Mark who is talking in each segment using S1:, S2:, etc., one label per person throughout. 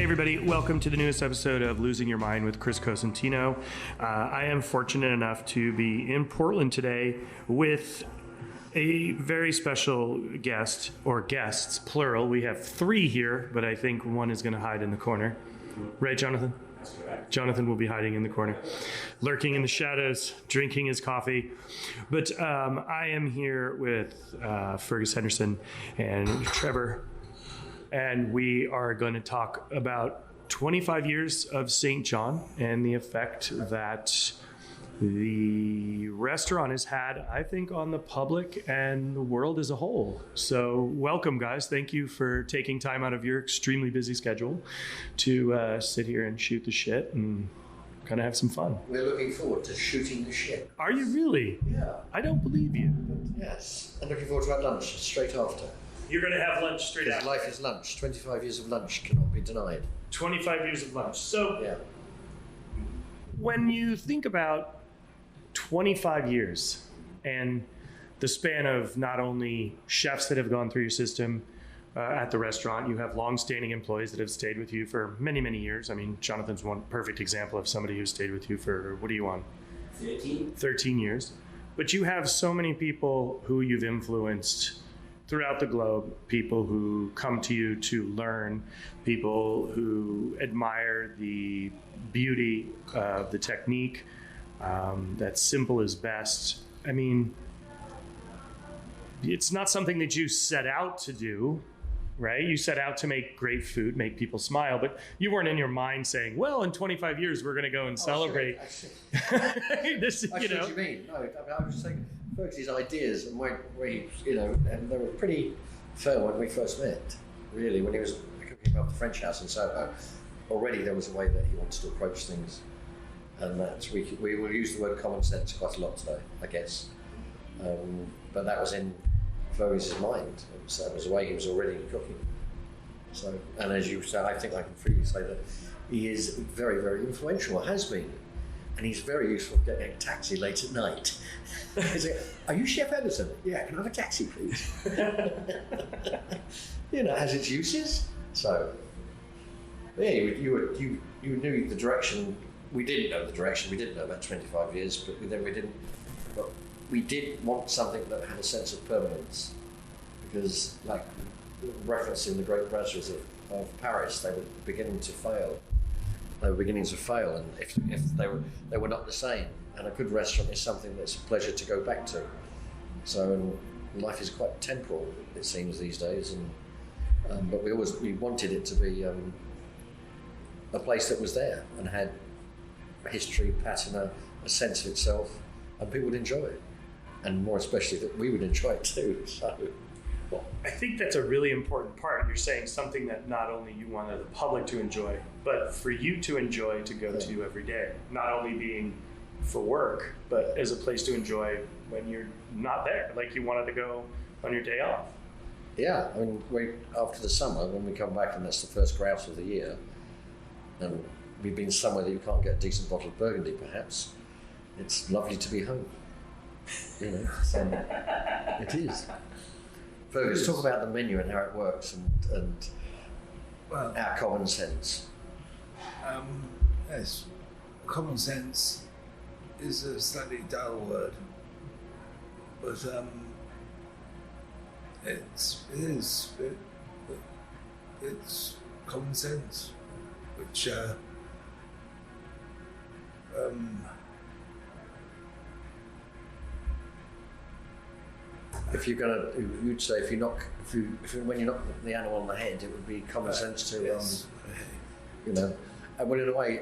S1: Hey everybody, welcome to the newest episode of Losing Your Mind with Chris Cosentino. I am fortunate enough to be in Portland today with a very special guest, or guests, plural. We have three here, but I think one is going to hide in the corner. Right, Jonathan?
S2: That's correct.
S1: Jonathan will be hiding in the corner, lurking in the shadows, drinking his coffee. But I am here with Fergus Henderson and Trevor, and we are going to talk about 25 years of St. John and the effect that the restaurant has had, I think, on the public and the world as a whole. So welcome, guys. Thank you for taking time out of your extremely busy schedule to sit here and shoot the shit and kind of have some fun.
S2: We're looking forward to shooting the shit.
S1: Are you really?
S2: Yeah.
S1: I don't believe you.
S2: Yes. And looking forward to our lunch straight after.
S1: You're going to have lunch straight
S2: Because
S1: after.
S2: life is lunch. 25 years of lunch cannot be denied.
S1: 25 years of lunch. So
S2: Yeah.
S1: when you think about 25 years and the span of not only chefs that have gone through your system at the restaurant, you have long-standing employees that have stayed with you for many, many years. I mean, Jonathan's one perfect example of somebody who stayed with you for, what are you on? 13 years. But you have so many people who you've influenced throughout the globe, people who come to you to learn, people who admire the beauty of the technique, that simple is best. I mean, it's not something that you set out to do, right? You set out to make great food, make people smile, but you weren't in your mind saying, well, in 25 years, we're going to go and celebrate.
S2: I see.
S1: This,
S2: I see what you mean. No, I was just saying, Fergus's ideas and where he, and they were pretty firm when we first met, really, when he was cooking up the French house in Soho. Already there was a way that he wanted to approach things. And that's, we will use the word common sense quite a lot today, I guess. But that was in Fergus's mind. So that was the way he was already cooking. So, and as you said, I think I can freely say that he is very, very influential, has been. And he's very useful for getting a taxi late at night. He's like, are you Chef Henderson? Yeah, can I have a taxi, please? It has its uses. So, yeah, you knew the direction. We didn't know the direction. We didn't know about 25 years, but then we didn't. But we did want something that had a sense of permanence, because, like referencing the great brasseries of Paris, they were beginning to fail. And if they were not the same. And a good restaurant is something that's a pleasure to go back to. So life is quite temporal, it seems these days, but we wanted it to be a place that was there and had history, patina, a sense of itself, and people would enjoy it, and more especially that we would enjoy it too. So,
S1: well, I think that's a really important part. You're saying something that not only you wanted the public to enjoy, but for you to enjoy, to go to every day. Not only being for work, but as a place to enjoy when you're not there. Like you wanted to go on your day off.
S2: Yeah, I mean, after the summer, when we come back, and that's the first grouse of the year, and we've been somewhere that you can't get a decent bottle of Burgundy, perhaps. It's lovely to be home. So it is. Fergus, talk about the menu and how it works, and
S3: well,
S2: our common sense.
S3: Yes, common sense is a slightly dull word, but it's common sense, which
S2: If you're gonna, you'd say when you knock the animal on the head, it would be common sense to,
S3: yes.
S2: And well, in a way,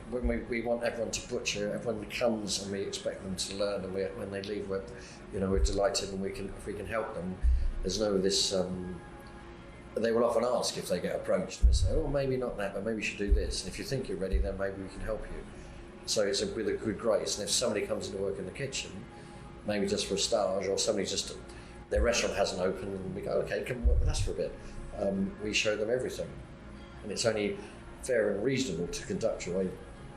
S2: when we want everyone to butcher, everyone comes and we expect them to learn, and when they leave, we're delighted, and if we can help them. There's no this. They will often ask if they get approached, and they say, "Oh, maybe not that, but maybe you should do this." And if you think you're ready, then maybe we can help you. So it's with a good grace. And if somebody comes into work in the kitchen, maybe just for a stage, or somebody their restaurant hasn't opened, and we go, okay, come work with us for a bit. We show them everything, and it's only fair and reasonable to conduct your way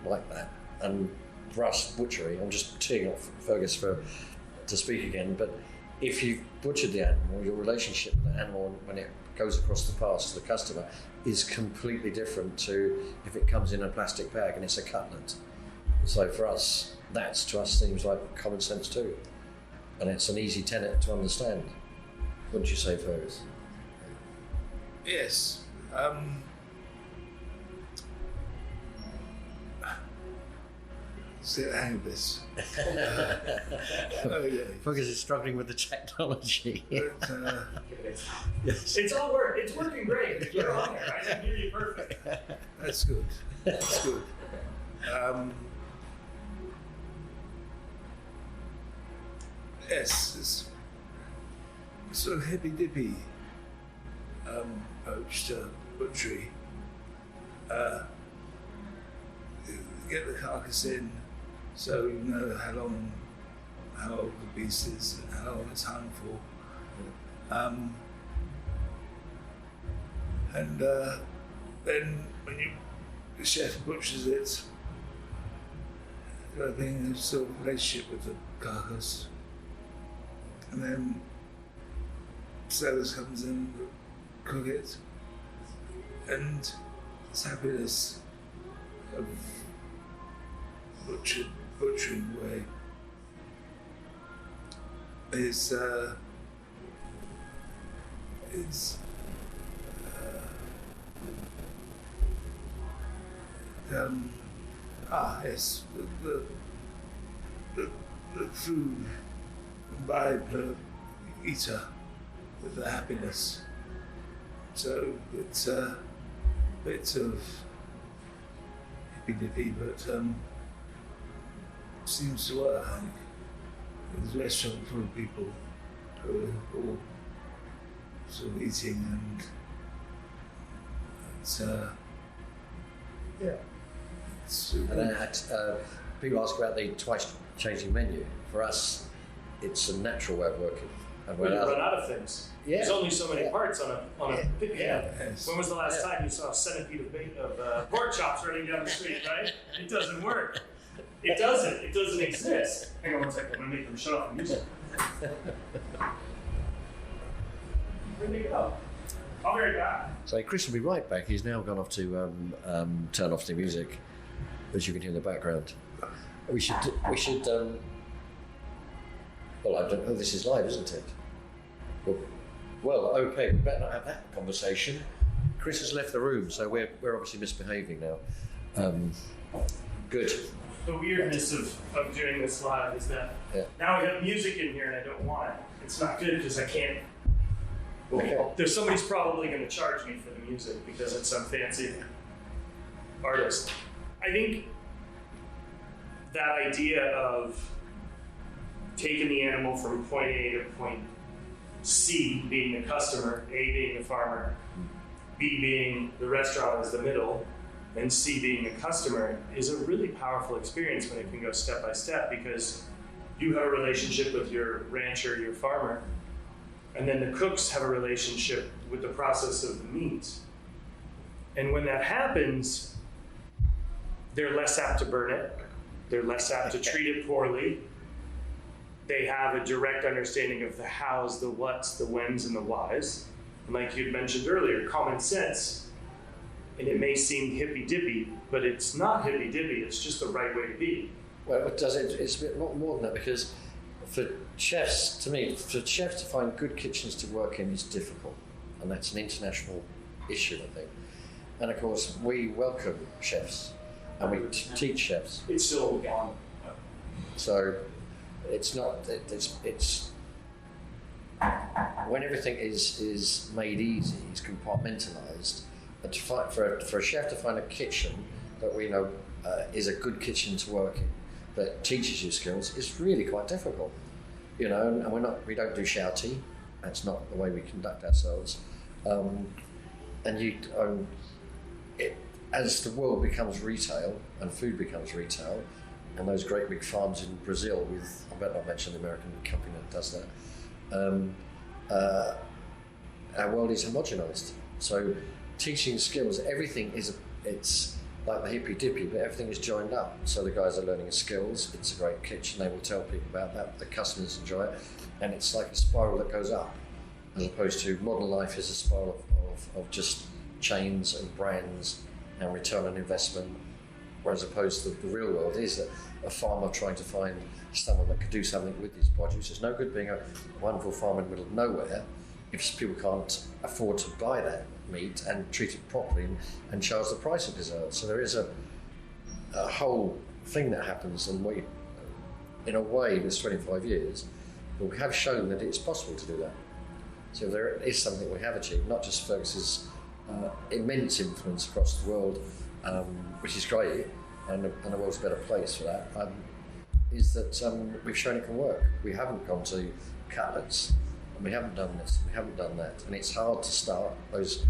S2: like that. And for us, butchery, I'm just teeing off Fergus to speak again, but if you've butchered the animal, your relationship with the animal when it goes across the pass to the customer is completely different to if it comes in a plastic bag and it's a cutlet. So for us, that to us seems like common sense too. And it's an easy tenet to understand. Wouldn't you say, Fergus?
S3: Yes. Let's get the hang of this. Oh, yeah.
S2: Fergus is struggling with the technology.
S3: But,
S2: Yes.
S1: It's working great. You're on there. I can hear you perfect.
S3: that's good. That's good. Yes, it's sort of hippy-dippy approach to butchery. Get the carcass in so you know how old the beast is and how long it's hung for. And then when the chef butchers it, developing a sort of relationship with the carcass. And then sellers comes in, cook it, and this happiness of butchering way is yes, the food imbibed the eater with the happiness. So it's a bit of hippy-dippy, but seems to work. I think there's a restaurant full of people who are all sort of eating, and it's
S2: Yeah. And people ask about the twice changing menu. For us, it's a natural way of working. And
S1: When you run out of things.
S2: Yeah.
S1: There's only so many parts on a pig.
S2: Yeah.
S3: yes.
S1: When was the last time you saw 7 feet of pork chops running down the street, right? It doesn't work. It doesn't. It doesn't exist. Hang on one second. I'm going to make them shut off the music. Where'd they go? I'll be right back.
S2: So Chris will be right back. He's now gone off to turn off the music, as you can hear in the background. We should. Well, I don't know. This is live, isn't it? Well, okay. We better not have that conversation. Chris has left the room, so we're obviously misbehaving now. Good.
S1: The weirdness of doing this live is that now we have music in here and I don't want it. It's not good because I can't. There's somebody's probably going to charge me for the music because it's some fancy artist. I think that idea of taking the animal from point A to point C, being the customer, A being the farmer, B being the restaurant as the middle, and C being the customer, is a really powerful experience when it can go step by step, because you have a relationship with your rancher, your farmer, and then the cooks have a relationship with the process of the meat. And when that happens, they're less apt to burn it, they're less apt to treat it poorly. They have a direct understanding of the hows, the whats, the whens, and the whys. And like you'd mentioned earlier, common sense, and it may seem hippy-dippy, but it's not hippy-dippy, it's just the right way to be.
S2: Well, it's a bit more than that, because for chefs to find good kitchens to work in is difficult, and that's an international issue, I think. And of course, we welcome chefs, and we teach chefs.
S1: It's still on.
S2: So it's not. It's when everything is made easy, is compartmentalised. And for a chef to find a kitchen that we know is a good kitchen to work in, that teaches you skills, is really quite difficult. You know, and we don't do shouty. That's not the way we conduct ourselves. As the world becomes retail and food becomes retail, and those great big farms in Brazil with, I better not mention the American company that does that, our world is homogenised. So teaching skills, it's like the hippy-dippy, but everything is joined up. So the guys are learning skills, it's a great kitchen, they will tell people about that, the customers enjoy it, and it's like a spiral that goes up. as opposed to modern life is a spiral of just chains and brands and return on investment, whereas opposed to the real world is a farmer trying to find someone that could do something with his produce. There's no good being a wonderful farmer in the middle of nowhere if people can't afford to buy that meat and treat it properly and charge the price it deserves. So there is a whole thing that happens, and we, in a way, this 25 years, but we have shown that it's possible to do that. So there is something we have achieved, not just Fergus's immense influence across the world, which is great, and the world's a better place for that, is that we've shown it can work. We haven't gone to cutlets, and we haven't done this, we haven't done that, and it's hard to start. Those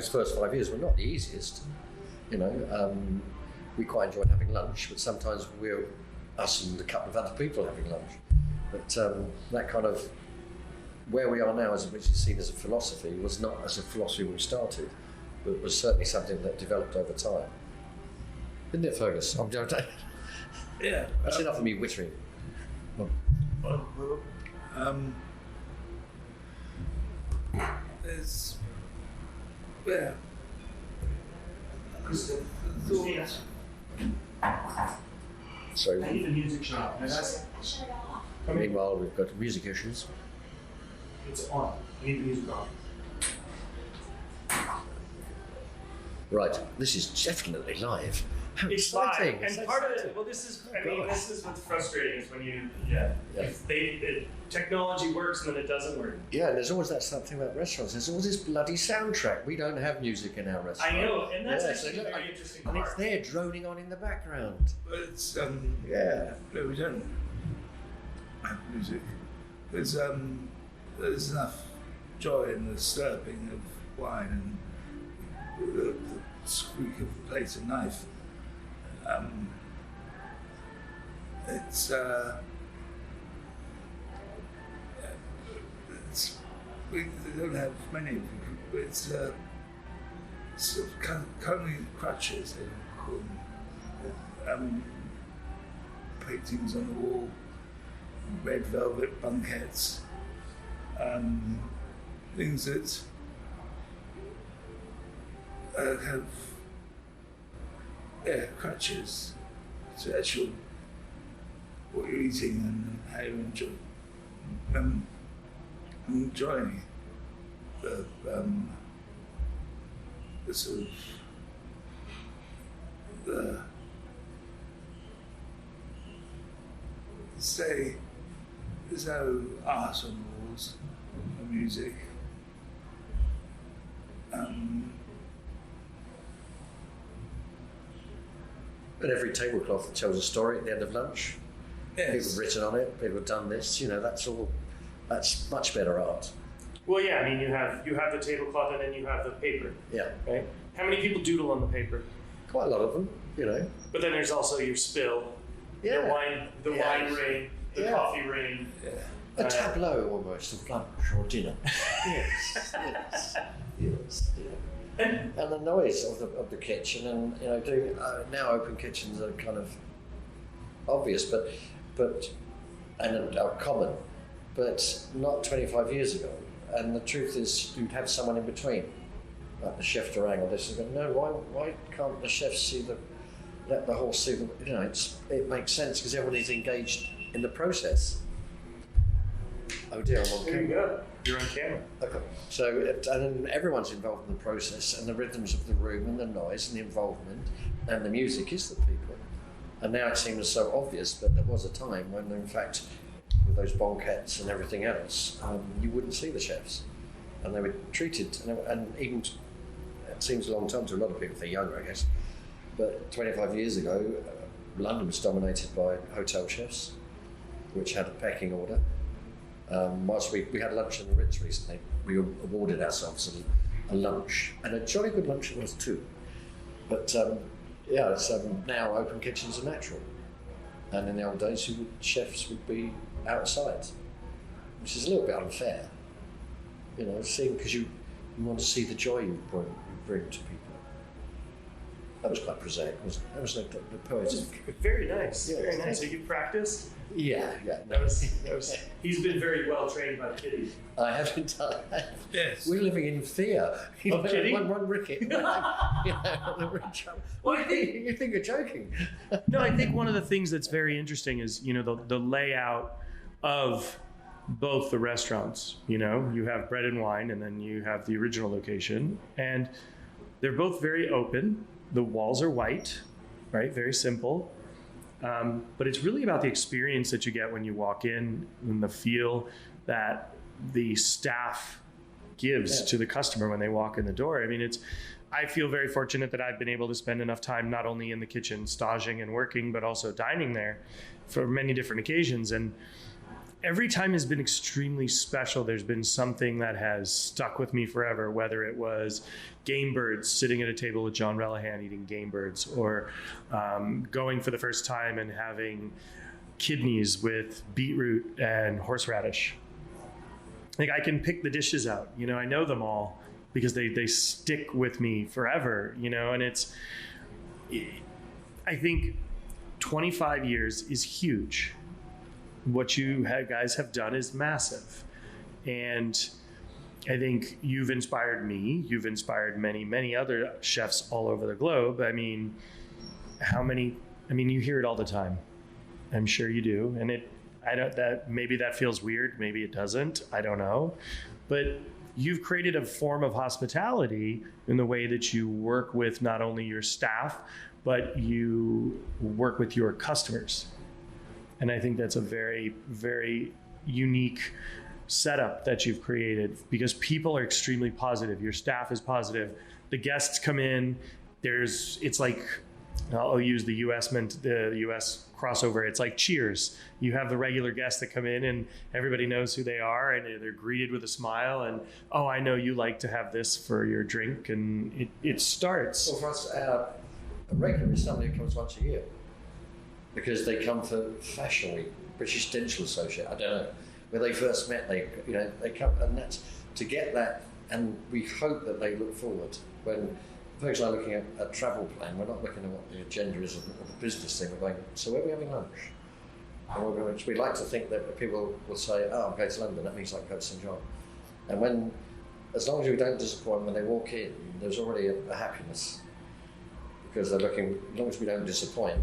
S2: first 5 years were not the easiest, you know. We quite enjoyed having lunch, but sometimes we're us and a couple of other people having lunch. But that kind of where we are now, which is seen as a philosophy, was not as a philosophy when we started, but was certainly something that developed over time. Isn't it, Fergus?
S3: Yeah.
S2: That's enough of me whittering.
S3: There's, yeah. Thoughts.
S2: So,
S1: I need the music shop.
S2: meanwhile, we've got music issues.
S1: It's on. I need the music on.
S2: Right, this is definitely live. How
S1: It's
S2: exciting!
S1: live, and part of it. Well, this is. I mean, this is what's frustrating is when you. Yeah. If technology works and then it doesn't work.
S2: Yeah, and there's always that something about restaurants. There's always this bloody soundtrack. We don't have music in our restaurant.
S1: I know, and that's
S2: Yeah,
S1: actually
S2: so
S1: a very interesting
S2: and
S1: part.
S2: it's there droning on in the background.
S3: But it's
S2: Yeah.
S3: no, we don't have music. There's enough joy in the slurping of wine and the squeak of the plate and knife. We don't have many people, but it's sort of culinary crutches, they call them. Paintings on the wall, red velvet bunkettes, things that have crutches to actual what you're eating and how you enjoying the sort of say there's no art on the walls, no music.
S2: But every tablecloth tells a story at the end of lunch.
S3: Yes.
S2: People have written on it, people have done this, you know, that's much better art.
S1: Well, yeah. I mean, you have the tablecloth and then you have the paper.
S2: Yeah.
S1: Right. How many people doodle on the paper?
S2: Quite a lot of them, you know.
S1: But then there's also your spill.
S2: Yeah.
S1: The wine ring, the
S2: Yeah.
S1: coffee ring.
S3: Yeah.
S2: A tableau almost of lunch or dinner. yes.
S1: And
S2: And the noise of the kitchen, and you know, doing now open kitchens are kind of obvious, but are common, but not 25 years ago. And the truth is, you'd have someone in between, like the chef de rang or this. And go, no, why can't the chef let the whole see the? You know, it makes sense because everyone is engaged in the process. Oh dear, I'm on
S1: there you
S2: camera.
S1: go. You're on camera.
S2: Okay. So, and then everyone's involved in the process, and the rhythms of the room, and the noise, and the involvement, and the music is the people. And now it seems so obvious, but there was a time when, in fact, with those banquettes and everything else, you wouldn't see the chefs, and they were treated, and even it seems a long time to a lot of people if they're younger, I guess. But 25 years ago, London was dominated by hotel chefs, which had a pecking order. Whilst we had lunch in the Ritz recently, we awarded ourselves a lunch, and a jolly good lunch it was too. But it's now open kitchens are natural, and in the old days, chefs would be outside, which is a little bit unfair, you know, because you want to see the joy you bring to people. That was quite prosaic, wasn't it? That was like the poetic.
S1: Very nice.
S2: Yeah,
S1: Very nice. So you practiced?
S2: Yeah.
S1: That was. He's been very well trained by Kitty.
S2: I haven't done that.
S3: Yes.
S2: We're living in fear.
S1: Of Kitty?
S2: One ricket.
S1: Well, I think
S2: You think you're joking?
S1: no. I think one of the things that's very interesting is the layout of both the restaurants. You have Bread and Wine, and then you have the original location, and they're both very open. The walls are white, right? Very simple. But it's really about the experience that you get when you walk in and the feel that the staff gives to the customer when they walk in the door. I mean, I feel very fortunate that I've been able to spend enough time not only in the kitchen staging and working, but also dining there for many different occasions. And every time has been extremely special. There's been something that has stuck with me forever, whether it was game birds, sitting at a table with John Relihan eating game birds, or going for the first time and having kidneys with beetroot and horseradish. Like, I can pick the dishes out, I know them all because they stick with me forever, and I think 25 years is huge. What you guys have done is massive. And I think you've inspired me. You've inspired many, many other chefs all over the globe. I mean, you hear it all the time. I'm sure you do. And maybe that feels weird. Maybe it doesn't. I don't know. But you've created a form of hospitality in the way that you work with not only your staff, but you work with your customers. And I think that's a very, very unique setup that you've created, because people are extremely positive. Your staff is positive. The guests come in. It's like, I'll use the US crossover. It's like Cheers. You have the regular guests that come in and everybody knows who they are and they're greeted with a smile and, oh, I know you like to have this for your drink, and it starts.
S2: Well, for us, a regular is somebody who comes once a year, because they come for Fashion Week, British Dental Association, I don't know, where they first met, they come, and that's to get that, and we hope that they look forward. When Fergus and I are looking at a travel plan, we're not looking at what the agenda is of the business thing, we're going, so where are we having lunch? And we like to think that people will say, oh, I'm going to London, that means I go to St John. And as long as we don't disappoint when they walk in, there's already a happiness, because they're looking, as long as we don't disappoint.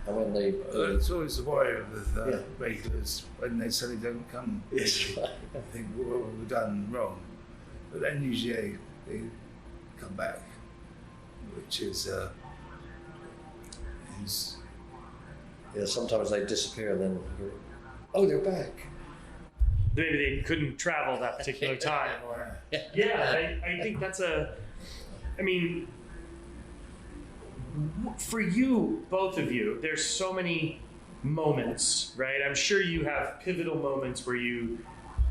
S2: And when they...
S3: it's always a worry with regulars when they suddenly don't come.
S2: Yes.
S3: I think, what have we done wrong? But then usually they come back, which is...
S2: Yeah, sometimes they disappear and then, oh, they're back.
S1: Maybe they couldn't travel that particular time. Or I think that's for you, both of you, there's so many moments, right? I'm sure you have pivotal moments where you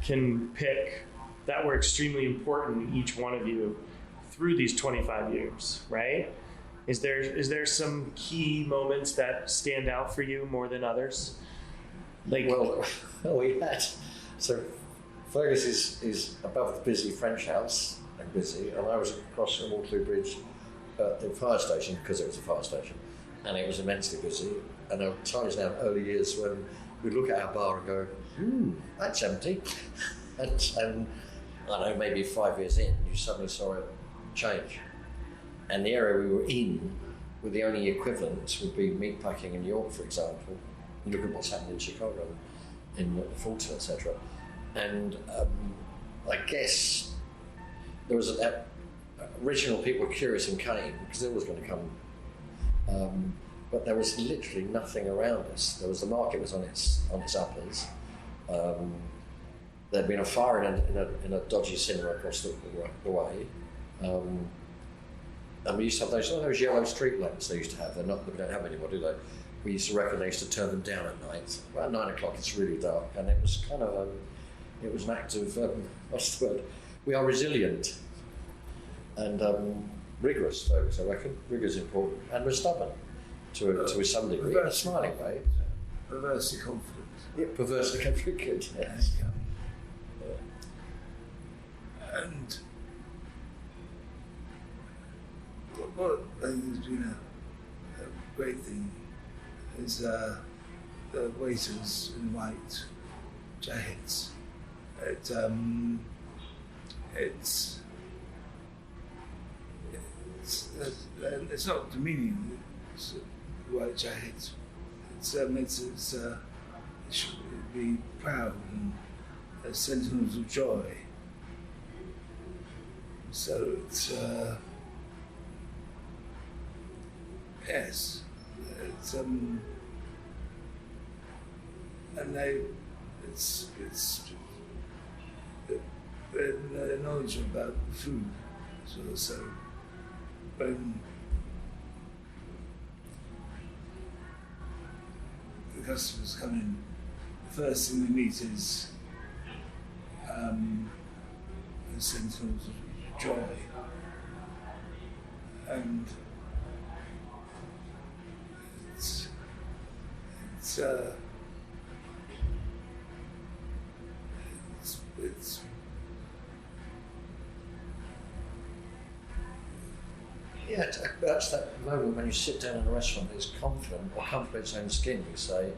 S1: can pick that were extremely important to each one of you through these 25 years, right? Is there some key moments that stand out for you more than others?
S2: Well, we had. So Fergus is above the busy French house, and I was across the Waterloo Bridge at the fire station, because it was a fire station, and it was immensely busy. And there were times now in early years when we'd look at our bar and go, that's empty. And I don't know, maybe 5 years in, you suddenly saw it change. And the area we were in, with the only equivalents would be meatpacking in York, for example. You look at what's happened in Chicago, in Fulton, etc. And I guess there was original people were curious and came, because it was going to come. But there was literally nothing around us. The market was on its uppers. There'd been a fire in a dodgy cinema across the way. And we used to have those yellow street lamps they used to have. They don't have anymore, do they? We used to reckon they used to turn them down at night. About 9 o'clock, it's really dark, and it was kind of it was an act of what's the word? We are resilient and rigorous, folks. I reckon rigor's important, and we're stubborn to some degree. In a smiling way.
S3: Perversely confident.
S2: Yeah, perversely confident. Yes.
S3: And what has been great thing is the waiters in white jackets. It's not demeaning. It's white jackets. It should be proud and sentiments of joy. So it's yes, it's and it's knowledge about food. So when the customers come in, the first thing they meet is the sentiments of joy, and it's
S2: Yeah, that's that moment when you sit down in a restaurant that's confident or comfortable in its own skin, you say,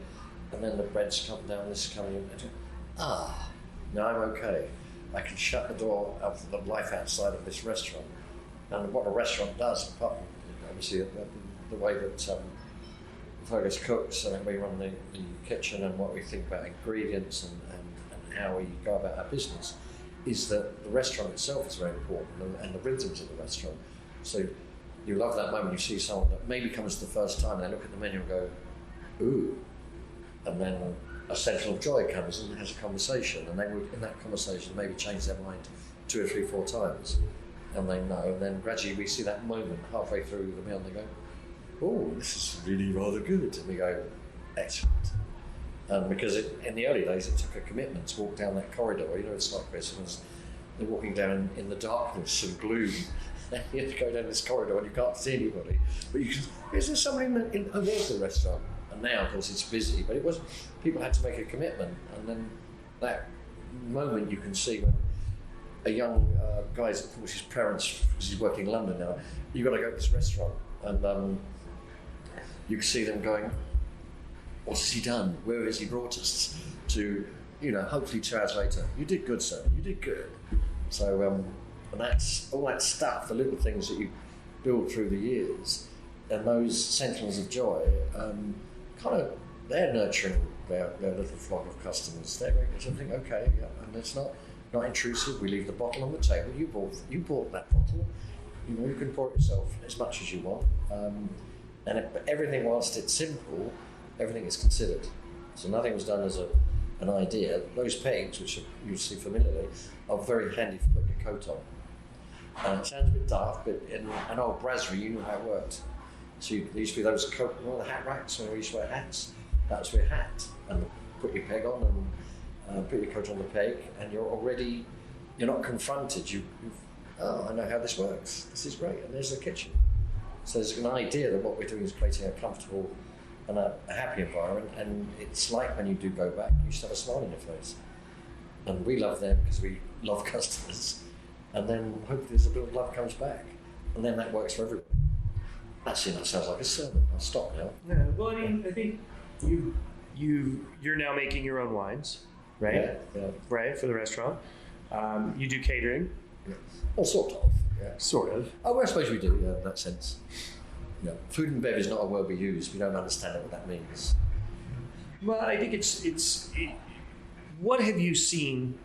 S2: and then the bread's come down, this is coming in, and now I'm okay. I can shut the door of the life outside of this restaurant. And what a restaurant does, apart from obviously the way that Fergus cooks, and we run the kitchen and what we think about ingredients and how we go about our business, is that the restaurant itself is very important and the rhythms of the restaurant. So you love that moment you see someone that maybe comes the first time and they look at the menu and go, ooh, and then a central of joy comes and has a conversation, and they would, in that conversation, maybe change their mind 2 or 3, 4 times, and they know, and then gradually we see that moment halfway through the meal and they go, oh, this is really rather good, and we go, excellent. Because in the early days it took a commitment to walk down that corridor. You know, it's like Christmas, they're walking down in the darkness and gloom. You have to go down this corridor and you can't see anybody. But you can, is there somebody oh, there's the restaurant. And now, of course, it's busy, but it was, people had to make a commitment. And then that moment you can see when a young guy's, of course, his parents, because he's working in London now, you've got to go to this restaurant. And you can see them going, what has he done? Where has he brought us to? You know, hopefully 2 hours later, you did good, sir, you did good. So, and that's all that stuff, the little things that you build through the years, and those sentinels of joy, they're nurturing their little flock of customers. They're going to think, okay, yeah, and it's not intrusive. We leave the bottle on the table. You bought that bottle. You know, you can pour it yourself as much as you want. But everything, whilst it's simple, everything is considered. So nothing was done as an idea. Those pegs, which you see familiarly, are very handy for putting your coat on. And it sounds a bit daft, but in an old brasserie, you knew how it worked. So there used to be those the hat racks when we used to wear hats. That's your hat, and put your peg on and put your coat on the peg, and you're not confronted. I know how this works. This is great, and there's the kitchen. So there's an idea that what we're doing is creating a comfortable and a happy environment, and it's like when you do go back, you just have a smile on your face. And we love them because we love customers, and then hopefully there's a bit of love comes back, and then that works for everyone. Actually, that sounds like a sermon. I'll stop now.
S1: Yeah, well, I mean, I think you're now making your own wines, right?
S2: Yeah.
S1: Right, for the restaurant. You do catering.
S2: Yeah. Well, sort of. Yeah.
S1: Sort of.
S2: Oh, well, I suppose we do, yeah, in that sense. Yeah. Food and bev is not a word we use. We don't understand what that means.
S1: Well, I think what have you seen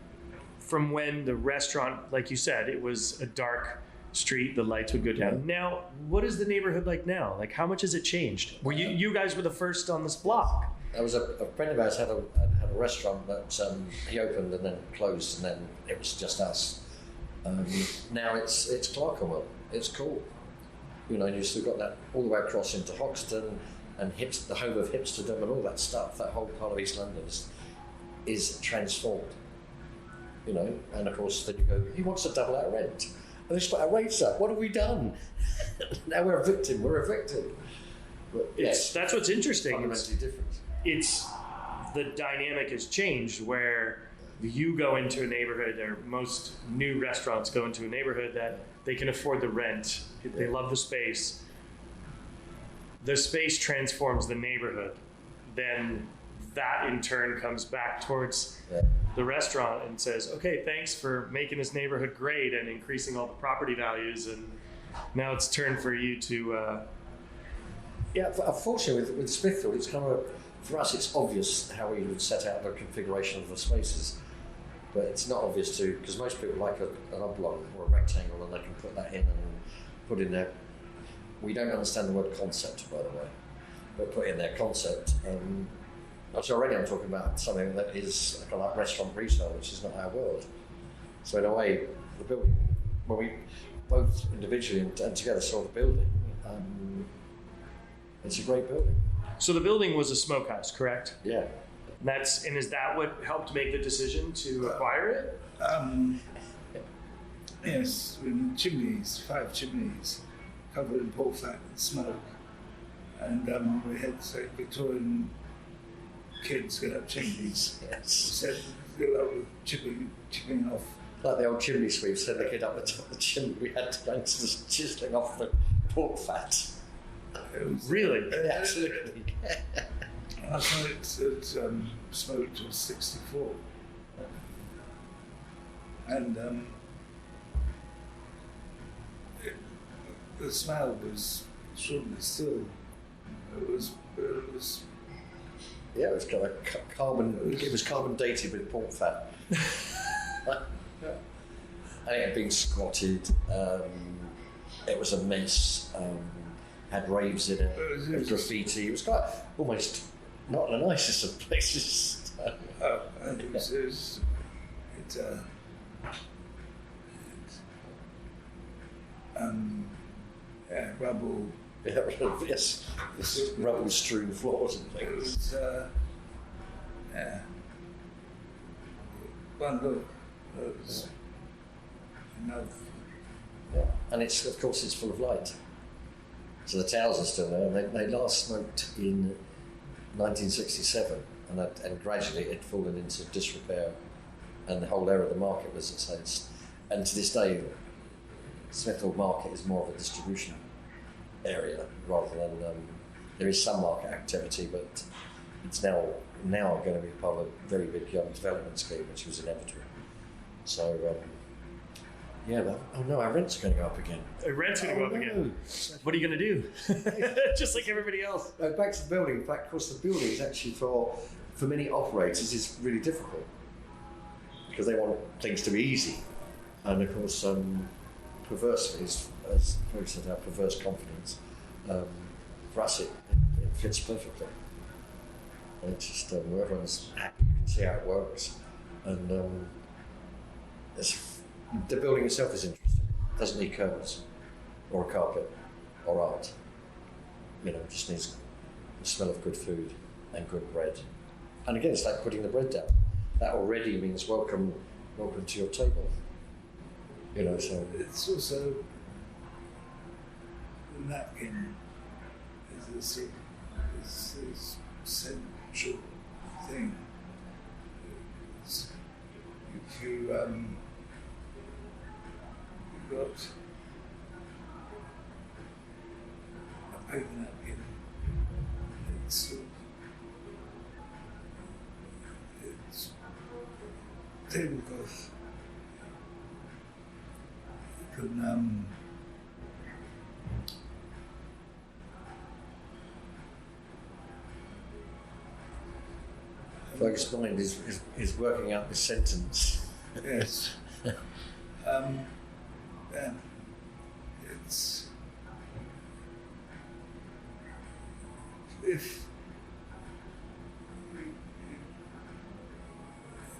S1: from when the restaurant, like you said, it was a dark street, the lights would go down.
S2: Yeah.
S1: Now, what is the neighborhood like now? Like, how much has it changed? Were you guys were the first on this block?
S2: There was a friend of ours had a restaurant that he opened and then closed, and then it was just us. Now it's Clerkenwell. It's cool. You know, you've still got that all the way across into Hoxton and the home of hipsterdom and all that stuff. That whole part of East London is transformed. You know, and of course then you go, he wants to double our rent. And they put our rates up. What have we done? Now we're a victim. But
S1: That's what's interesting.
S2: Fundamentally different.
S1: It's the dynamic has changed where you go into a neighborhood, or most new restaurants go into a neighborhood that they can afford the rent, they love the space, the space transforms the neighborhood, then that in turn comes back towards the restaurant and says, okay, thanks for making this neighborhood great and increasing all the property values, and now it's turn for you to
S2: unfortunately with Smithfield, it's kind of, for us it's obvious how we would set out the configuration of the spaces, but it's not obvious because most people like an oblong or a rectangle and they can put that in and put in there. We don't understand the word concept, by the way, but put in their concept. So already I'm talking about something that is kind of like restaurant retail, which is not our world. So in a way, the building, when we both individually and together saw the building, it's a great building.
S1: So the building was a smokehouse, correct?
S2: Yeah.
S1: And is that what helped make the decision to acquire it?
S3: Yes, with chimneys, 5 chimneys, covered in pork fat and smoke. And we had Victorian kids get up chimneys.
S2: Yes.
S3: Said, chipping off.
S2: Like the old chimney sweep, send the kid up the top of the chimney, we had to go into the chiseling off the pork fat.
S1: Really?
S2: Yeah, absolutely.
S3: Last night it smoked till 64. And the smell was extraordinary still. It was
S2: Yeah, it was kind of carbon. It was carbon dated with pork fat. And it had been squatted. It was a mess. Had raves in it. Graffiti. It was quite almost not the nicest of places.
S3: And it was rubble.
S2: Yeah, yes. Rubble-strewn floors and
S3: It
S2: things.
S3: was one look. It was enough.
S2: Yeah. And it's, of course, it's full of light. So the towers are still there. And they last smoked in 1967, and gradually it had fallen into disrepair, and the whole area of the market was its own. And to this day, Smithfield Market is more of a distribution area rather than there is some market activity, but it's now going to be part of a very big development scheme, which was inevitable. So our rents are going to go up again.
S1: Rent's going to go up again. What are you going to do? Just like everybody else.
S2: Back to the building. In fact, of course, the building is actually for many operators is really difficult because they want things to be easy, and of course, perversely, as Fergus said, our perverse confidence. For us, it fits perfectly. And it's just everyone's happy. You can see how it works, and the building itself is interesting. It doesn't need curtains or a carpet or art. It just needs the smell of good food and good bread. And again, it's like putting the bread down. That already means welcome to your table. So
S3: it's also the napkin is this central thing. If you've got a paper napkin, it's tablecloth. You can
S2: Fergus' mind is working out this sentence.
S3: Yes. It's if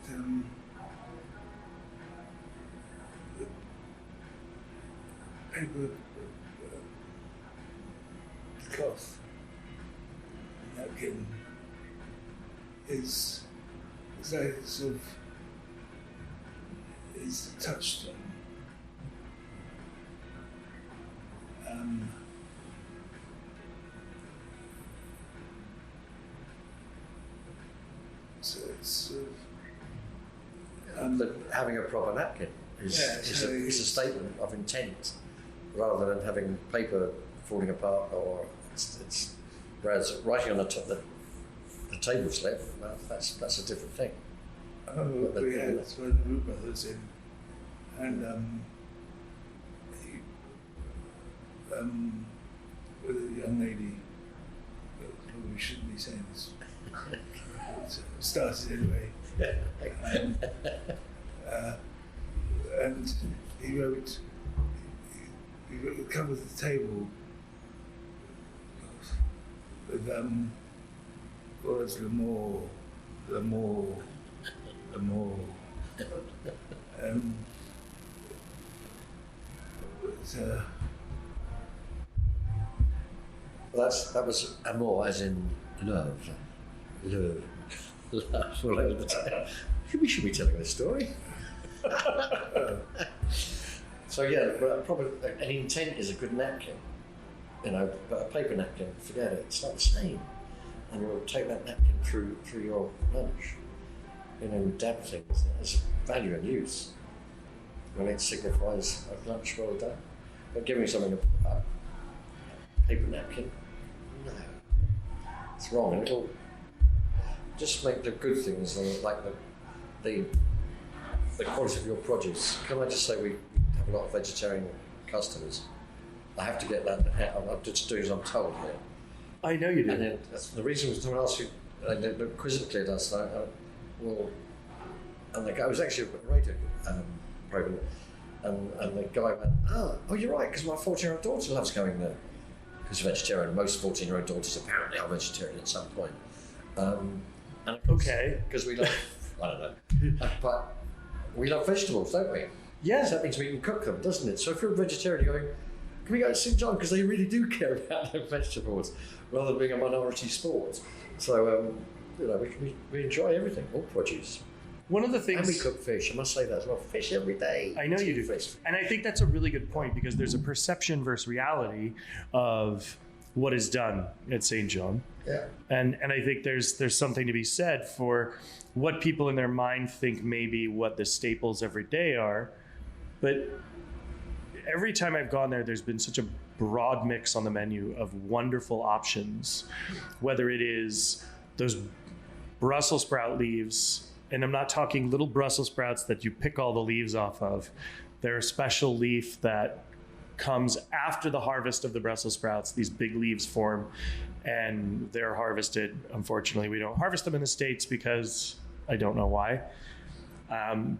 S3: the paper cloth napkin is touched on. So it's
S2: But having a proper napkin is a statement of intent, rather than having paper falling apart or It's whereas writing on the table slip, well, that's a different thing.
S3: We had one of the Root Brothers in, and with a young lady, we shouldn't be saying this. Started anyway. And he wrote the cover of the table with words L'Amour.
S2: That was amour as in love. Love all over the time. We should be telling this story. So yeah, but probably an intent is a good napkin, but a paper napkin, forget it. It's not the same. And you'll take that napkin through your lunch, dab things. There's value and use. And it signifies a lunch well done. But giving something a paper napkin, no, it's wrong. And it'll just make the good things like the quality of your produce. Can I just say we have a lot of vegetarian customers? I have to get that out. I'm just doing as I'm told here.
S1: I know you do.
S2: And then the reason was someone asked you, the quiz cleared us. I was actually at a radio program, and the guy went, "Oh, you're right, because my 14-year-old daughter loves going there." Because vegetarian, most 14-year-old daughters apparently are vegetarian at some point. And
S1: okay.
S2: Because we love, I don't know, but we love vegetables, don't we?
S1: Yeah.
S2: So that means we can cook them, doesn't it? So if you're a vegetarian, you're going, can we go to St John? Because they really do care about their vegetables, rather than being a minority sport. So, we enjoy everything, all produce.
S1: One of the things...
S2: And we cook fish, I must say that as well. Fish every day.
S1: I know you do.
S2: Fish.
S1: And I think that's a really good point, because there's a perception versus reality of what is done at St. John.
S2: Yeah.
S1: And I think there's something to be said for what people in their mind think maybe what the staples every day are. But every time I've gone there, there's been such a broad mix on the menu of wonderful options, whether it is those Brussels sprout leaves, and I'm not talking little Brussels sprouts that you pick all the leaves off of. They're a special leaf that comes after the harvest of the Brussels sprouts. These big leaves form and they're harvested. Unfortunately, we don't harvest them in the States because I don't know why.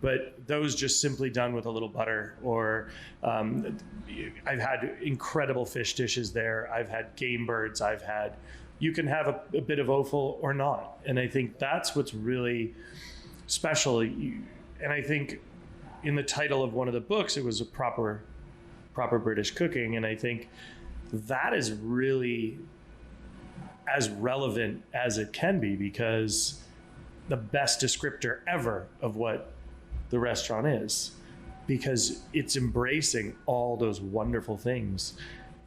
S1: But those just simply done with a little butter, or I've had incredible fish dishes there. I've had game birds. You can have a bit of offal or not. And I think that's what's really special. And I think in the title of one of the books, it was a proper British cooking. And I think that is really as relevant as it can be, because the best descriptor ever of what the restaurant is, because it's embracing all those wonderful things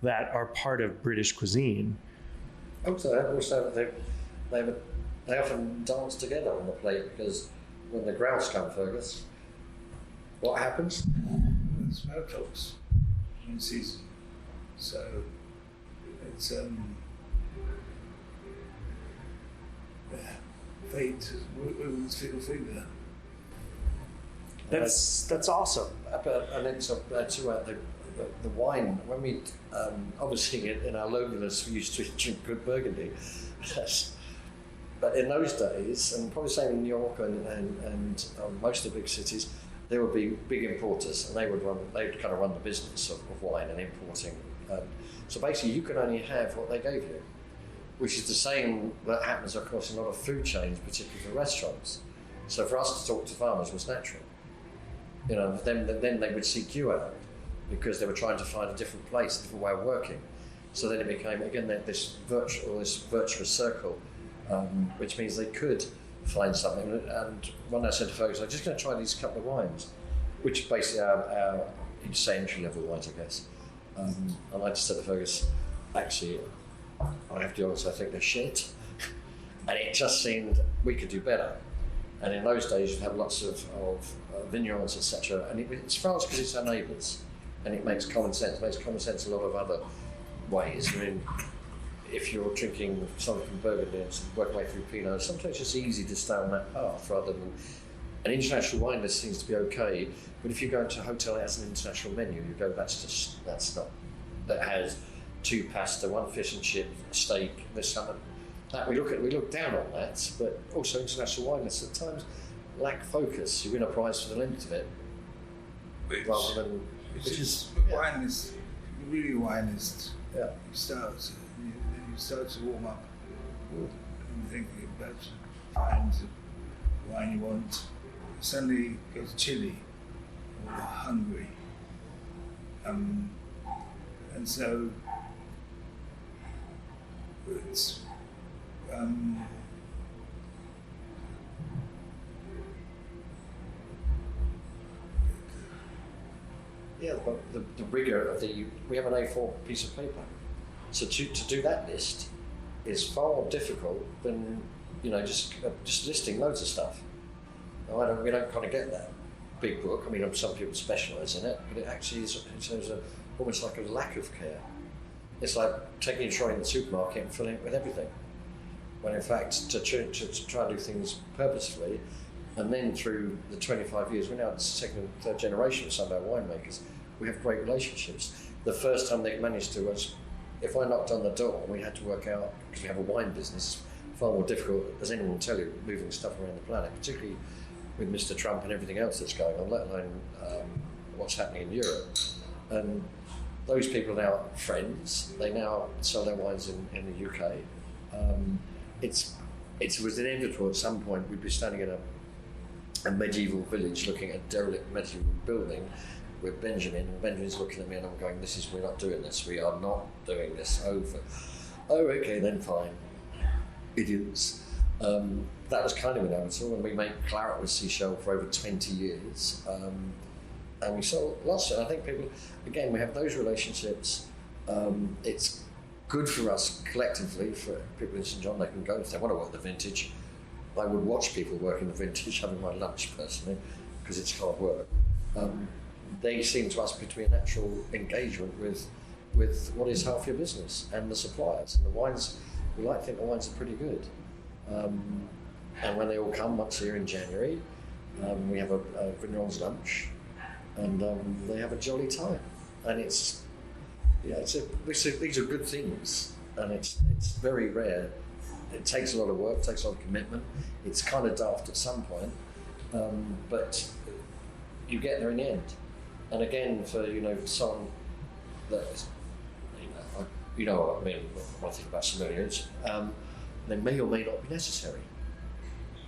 S1: that are part of British cuisine.
S2: Also, they often dance together on the plate, because when the grouse come, Fergus, what happens?
S3: Smoke tops in season, so it's fate. Women's fickle finger.
S1: That's awesome.
S2: And it's the wine. When we obviously in our loneliness, we used to drink good Burgundy. But in those days, and probably same in New York and most of the big cities, there would be big importers, and they would kind of run the business of wine and importing. So basically, you could only have what they gave you, which is the same that happens, of course, in a lot of food chains, particularly for restaurants. So for us to talk to farmers was natural. Then they would seek you out, because they were trying to find a different place, a different way of working. So then it became, again, this virtuous circle, which means they could find something. And one day I said to Fergus, I'm just going to try these couple of wines, which are basically our entry-level wines, I guess. And I just said to Fergus, actually, I have to be honest, I think they're shit. And it just seemed we could do better. And in those days, you'd have lots of vineyards, etc. And it's France because it's our neighbours, and it makes common sense. It makes common sense in a lot of other ways. I mean, if you're drinking something from Burgundy and work your way through Pinot, sometimes it's easy to stay on that path rather than an international wine list seems to be okay. But if you go into a hotel that has an international menu, you go, that's not, that has 2 pasta, 1 fish and chip, a steak, this something. That we look down on that, but also international wine lists at times lack focus. You win a prize for the length of it, rather than
S3: which is wine is really wine is.
S2: Yeah.
S3: You start to warm up and thinking about find the wine you want. Suddenly go to Chile or Hungary, and so it's.
S2: Yeah, but the rigor of we have an A4 piece of paper, so to do that list is far more difficult than just listing loads of stuff. Now, we don't kind of get that big book. I mean, some people specialise in it, but it actually is almost like a lack of care. It's like taking a trolley in the supermarket and filling it with everything. When in fact, to try and do things purposefully, and then through the 25 years, we're now the 2nd and 3rd generation of some of our winemakers, we have great relationships. The first time they managed to was, if I knocked on the door, we had to work out, because we have a wine business, far more difficult, as anyone will tell you, moving stuff around the planet, particularly with Mr. Trump and everything else that's going on, let alone what's happening in Europe. And those people are now friends. They now sell their wines in the UK. It was inevitable at some point we'd be standing in a medieval village looking at a derelict medieval building with Benjamin, and Benjamin's looking at me and I'm going, we're not doing this, we are not doing this. Oh, okay, then fine. Idiots. That was kind of inevitable, and we made claret with seashell for over 20 years. And we sold lots of it. I think people, again, we have those relationships. It's good for us collectively, for people in St John, they can go if they want to work the vintage. I would watch people working the vintage, having my lunch personally, because it's hard work. They seem to us to be a natural engagement with what is half your business and the suppliers. And the wines, we like to think the wines are pretty good. And when they all come once a year in January, we have a vigneron's lunch, and they have a jolly time. And these are good things, and it's very rare. It takes a lot of work, takes a lot of commitment. It's kind of daft at some point, but you get there in the end. And again, for someone that is, what I mean when I think about sommeliers, they may or may not be necessary.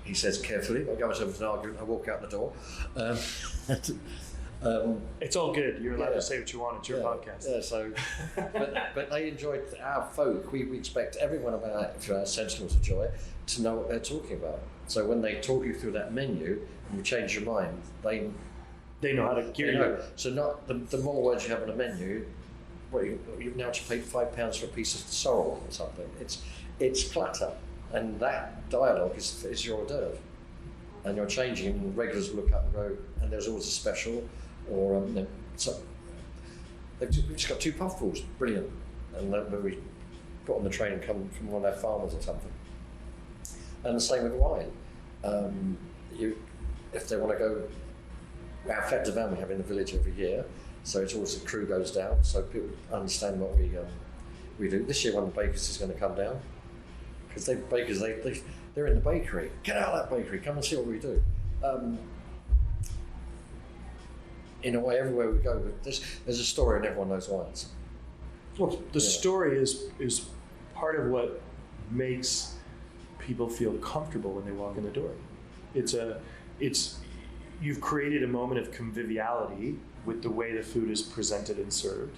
S2: He says carefully. I go into an argument. I walk out the door.
S1: It's all good. You're allowed to say what you want. It's your podcast.
S2: Yeah. So, but they enjoyed our folk. We expect everyone about our Sentinels of Joy to know what they're talking about. So when they talk you through that menu and you change your mind,
S1: they know how to gear you.
S2: So not the more words you have on a menu, you've now to pay £5 for a piece of sorrel or something. It's clutter, and that dialogue is your hors d'oeuvre. And you're changing, and regulars will look up and go, and there's always a special, or we've just got 2 puffballs, brilliant. And then we put on the train and come from one of their farmers or something. And the same with wine. If they want to go, our fête de vin we have in the village every year, so it's always the crew goes down, so people understand what we do. This year one of the bakers is going to come down, because they're in the bakery. Get out of that bakery, come and see what we do. In a way, everywhere we go, there's a story and everyone knows wines.
S1: Well, the story is part of what makes people feel comfortable when they walk in the door. You've created a moment of conviviality with the way the food is presented and served.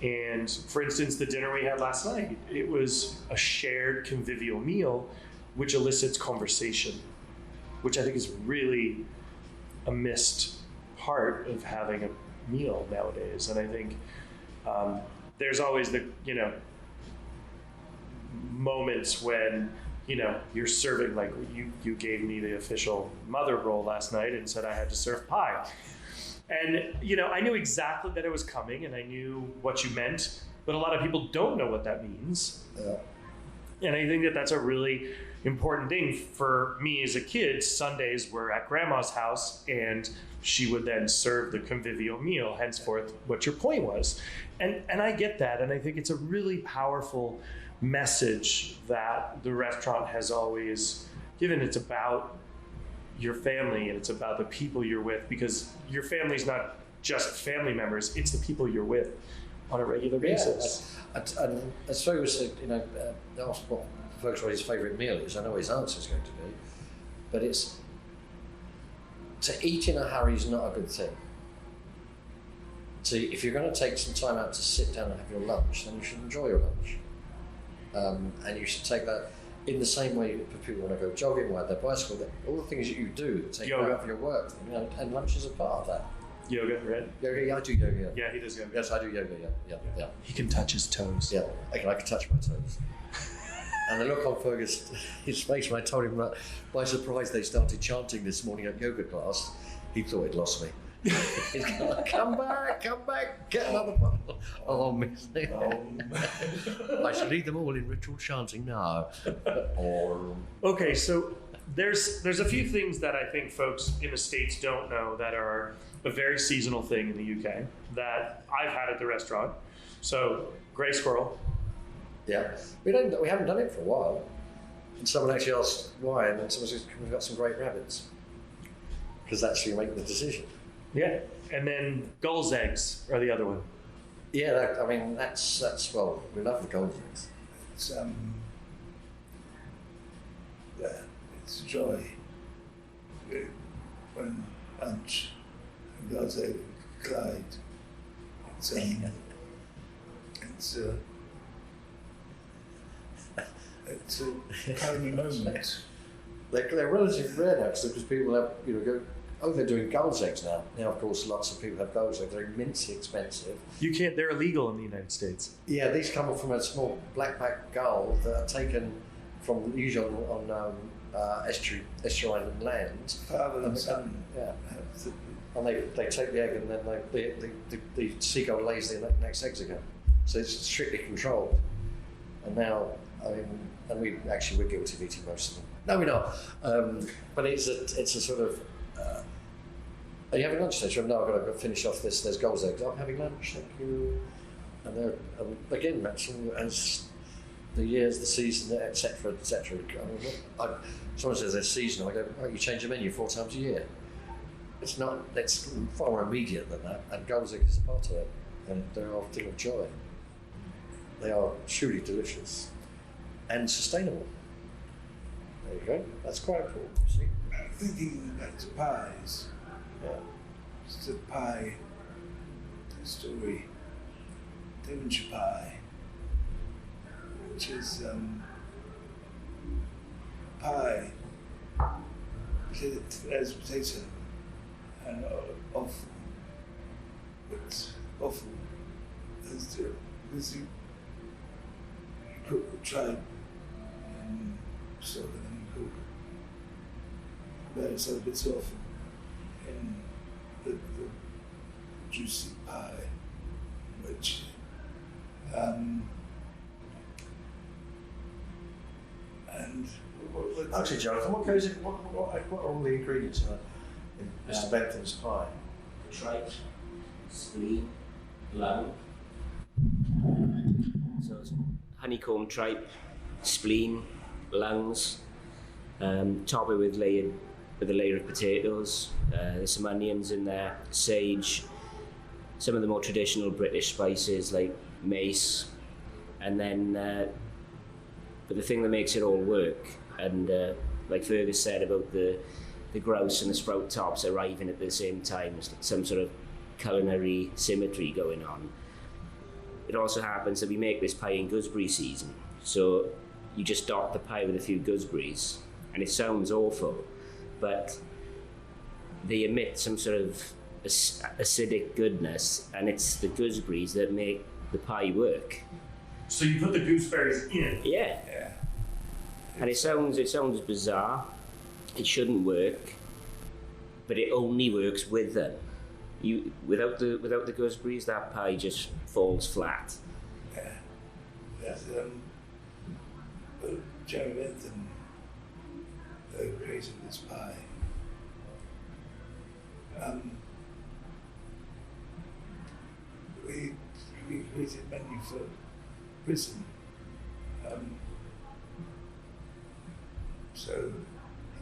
S1: And for instance, the dinner we had last night, it was a shared convivial meal, which elicits conversation, which I think is really a missed part of having a meal nowadays. And I think there's always the moments when you're serving, like you gave me the official mother roll last night and said I had to serve pie. And I knew exactly that it was coming, and I knew what you meant. but a lot of people don't know what that means.
S2: Yeah.
S1: And I think that that's a really important thing for me as a kid. Sundays were at grandma's house and she would then serve the convivial meal, henceforth what your point was. And I get that, and I think it's a really powerful message that the restaurant has always given. It's about your family and it's about the people you're with, because your family's not just family members, it's the people you're with on a regular basis.
S2: And as Fergus said, asked what Fergus what his favourite meal is. I know his answer is going to be, but it's to eat in a hurry is not a good thing. So if you're going to take some time out to sit down and have your lunch, then you should enjoy your lunch. And you should take that in the same way that people want to go jogging, ride their bicycle, all the things that you do that take you out of your work, and lunch is a part of that.
S1: Yoga, right?
S2: Yoga, yeah, I do yoga.
S1: Yeah, he does yoga.
S2: Yes, I do yoga, yeah.
S1: He can touch his toes.
S2: Yeah, I can touch my toes. And the look on Fergus, his face when I told him that, by surprise they started chanting this morning at yoga class, he thought he'd lost me. He's going, come back, get another bottle. Oh, miss. I should lead them all in ritual chanting now.
S1: Okay, so there's a few things that I think folks in the States don't know that are a very seasonal thing in the UK that I've had at the restaurant. So, grey squirrel.
S2: Yeah, we haven't done it for a while. And someone actually asked why, and then someone says, we've got some great rabbits. Because that's who you make the decision.
S1: Yeah, and then gull's eggs are the other one.
S2: Yeah, that's well, we love the gull's eggs.
S3: It's joy. When lunch and gull's egg collide, it's a carrying moment.
S2: They're relatively rare now, because people have, go, oh, they're doing gull's eggs now. Now, of course, lots of people have gull's eggs. They're immensely expensive.
S1: You can't, they're illegal in the United States.
S2: Yeah, these come from a small black-backed gull that are taken from, usually on estuary island land.
S3: Father and son.
S2: Yeah. And they take the egg, and then the seagull lays the next eggs again. So it's strictly controlled. And now, we're guilty of eating most of them. No, we're not. But it's a sort of. Are you having lunch today? No, I've got to finish off this. There's gull's eggs. I'm having lunch, thank you. And they're again, that's as the years, the season, etc., etc. Someone says they're seasonal. I go, oh, you change the menu 4 times a year. It's not. It's far more immediate than that. And gull's eggs is a part of it, and they're often of joy. They are truly delicious and sustainable. There you go. That's quite important, you see.
S3: Thinking back to pies.
S2: Yeah.
S3: It's a pie story. Devonshire pie, which is pie as potato and offal. It's offal as you cook the tribe in Scotland and cook various other bits of offal in the juicy pie, which and
S2: Actually, Jonathan, what are all the ingredients in Mr. Benton's pie?
S4: Tripe, spleen, lung. So it's honeycomb tripe, spleen, lungs. Top it with a layer of potatoes. There's some onions in there, sage, some of the more traditional British spices like mace, and then but the thing that makes it all work, and like Fergus said about the grouse and the sprout tops arriving at the same time, there's some sort of culinary symmetry going on. It also happens that we make this pie in gooseberry season, so you just dot the pie with a few gooseberries, and it sounds awful, but they emit some sort of acidic goodness, and it's the gooseberries that make the pie work.
S1: So you put the gooseberries in.
S4: Yeah. And it sounds bizarre. It shouldn't work, but it only works with them. Without the gooseberries, that pie just falls flat.
S2: Yeah.
S3: Jerry Bentham created this pie. We created a menu for prison. So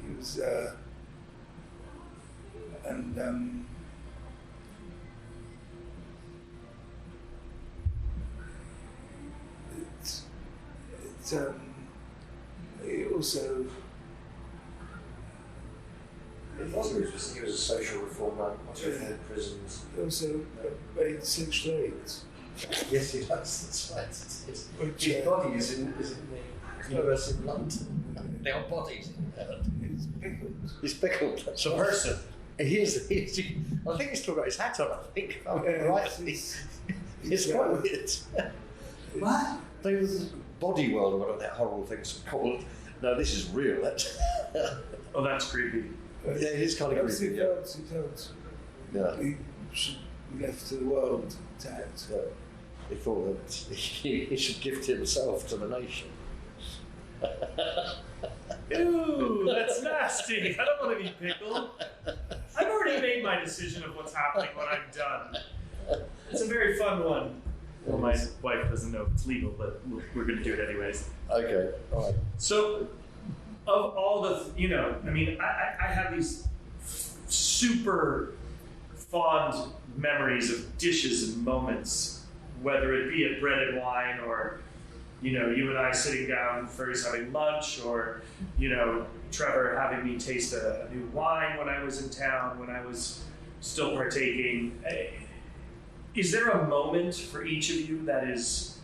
S3: he was, he also
S2: He was a social reformer, in prisons.
S3: he also made 6 trades.
S2: Yes, he does. That's right.
S3: Which,
S2: His body is in the University of London. Their bodies in heaven.
S3: He's pickled.
S2: He's pickled. That's
S1: The
S2: right.
S1: person.
S2: He is. I think he's still got his hat on. I think. If I'm
S3: Yeah,
S2: right.
S3: it's-
S2: It's quite weird.
S3: What?
S2: There's Body World or whatever that horrible thing's called. No, this is real. That's
S1: Oh, that's creepy.
S2: yeah, it is kind of creepy. Yeah.
S3: He felt
S2: Yeah.
S3: he should be left to the world to act.
S2: He thought that he should gift himself to the nation.
S1: Ooh, that's nasty. I don't want to be pickled. I've already made my decision of what's happening when I'm done. It's a very fun one. Well, my wife doesn't know if it's legal, but we're going to do it anyways.
S2: Okay, all right.
S1: So, of all the, I have these super fond memories of dishes and moments, whether it be at bread and wine or, you and I sitting down, Fergus having lunch, or, Trevor having me taste a new wine when I was in town, when I was still partaking. Is there a moment for each of you that is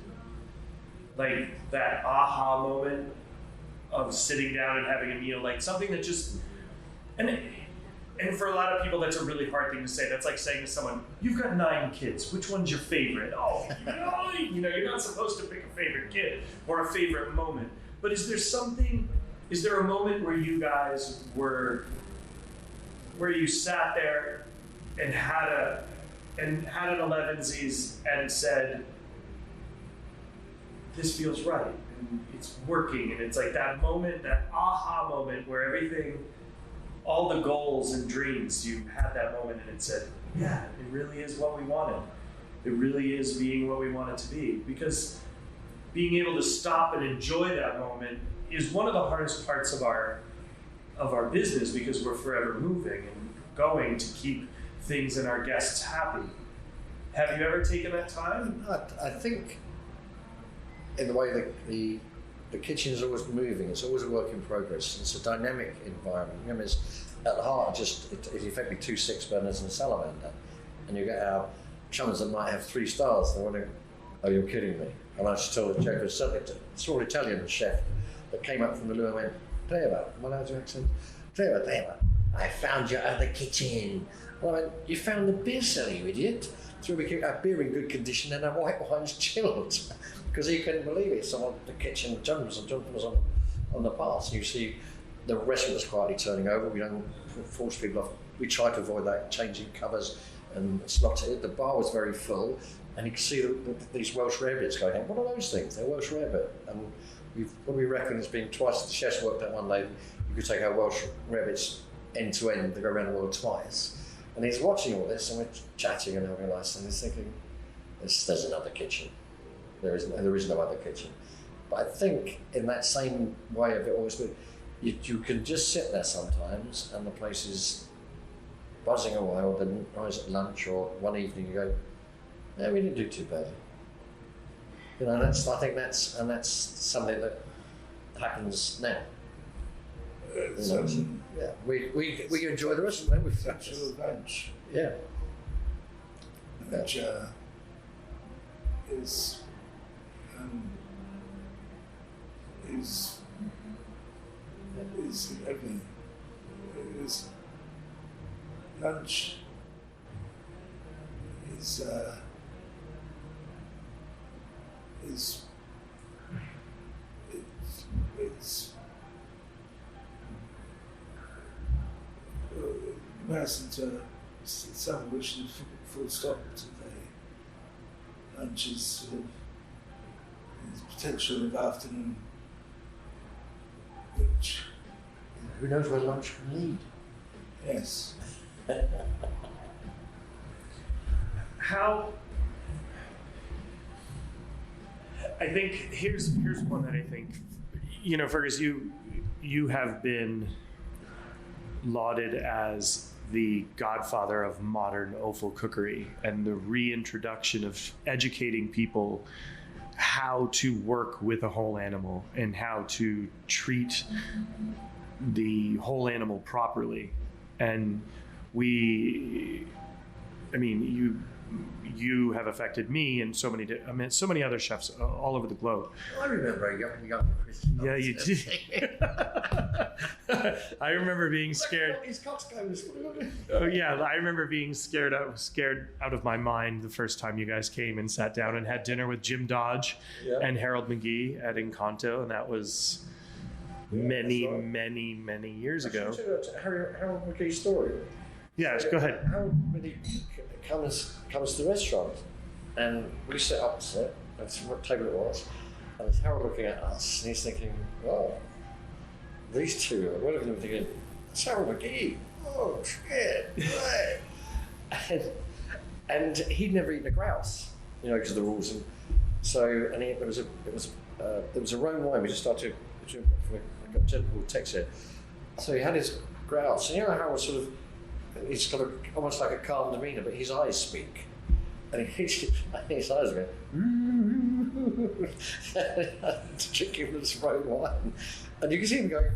S1: like that aha moment of sitting down and having a meal, like something that just, and for a lot of people that's a really hard thing to say. That's like saying to someone, you've got 9 kids, which one's your favorite? Oh, you're not supposed to pick a favorite kid or a favorite moment. But is there a moment where you guys where you sat there and had an 11sies and said, this feels right, and it's working, and it's like that moment, that aha moment where everything, all the goals and dreams, you had that moment and it said, yeah, it really is what we wanted. It really is being what we want it to be. Because being able to stop and enjoy that moment is one of the hardest parts of our business, because we're forever moving and going to keep things and our guests happy. Have you ever taken that time?
S2: I think in the way that the kitchen is always moving, it's always a work in progress. It's a dynamic environment. Remember, it's at the heart, it's effectively 2 6-burners and a salamander. And you get our chums that might have 3 stars. They're wondering, oh, you're kidding me. And I just told the joke, a small Italian chef that came up from the loo and went, Trevor, what was your accent? Trevor, I found your other kitchen. And I went, you found the beer cellar, you idiot. So we kept our beer in good condition and our white wine's chilled. Because he couldn't believe it. So the kitchen, Jonathan was on the pass. You see the restaurant was quietly turning over. We don't force people off. We try to avoid that, changing covers and slots it. The bar was very full, and you can see these Welsh rarebits going on. What are those things? They're Welsh rarebit. And we reckon it's been twice. The chefs worked out one day. You could take our Welsh rarebits end to end. They go around the world twice. And he's watching all this, and we're chatting and having a nice, and he's thinking, there's another kitchen. There is no other kitchen. But I think in that same way of it always, you can just sit there sometimes, and the place is buzzing away. Or then rise at lunch, or one evening you go, "No, we didn't do too badly." I think that's something that happens now. Yeah, we enjoy the rest of them with
S3: Actual lunch.
S2: Yeah.
S3: Which is everything. Is lunch it's comparison to some which is full stop today. Lunch is sort of the potential of afternoon, which,
S2: Who knows where lunch can lead?
S3: yes,
S1: How? I think here's one that I think, Fergus, you have been lauded as the godfather of modern offal cookery and the reintroduction of educating people how to work with a whole animal and how to treat the whole animal properly. And you have affected me and so many other chefs all over the globe.
S2: I remember a young Christian.
S1: Yeah, you did. I remember being scared.
S2: His coxcombs.
S1: Oh yeah, I remember being scared out of my mind the first time you guys came and sat down and had dinner with Jim Dodge and Harold McGee at Encanto, and that was many years ago.
S2: Harold McGee's story.
S1: Yes, go ahead.
S2: Harold McGee comes to the restaurant, and we sit opposite. That's what table it was. And there's Harold looking at us, and he's thinking, "Oh, these two." We're looking at him thinking, "It's Harold McGee. Oh shit!" Right. and he'd never eaten a grouse, because of the rules. And so, there was a Rhone wine. We just started to I got gentleman called Tex here. So he had his grouse, and Harold sort of. He's got almost like a calm demeanour, but his eyes speak. And his eyes go, drinking this Rhone wine. And you can see him going,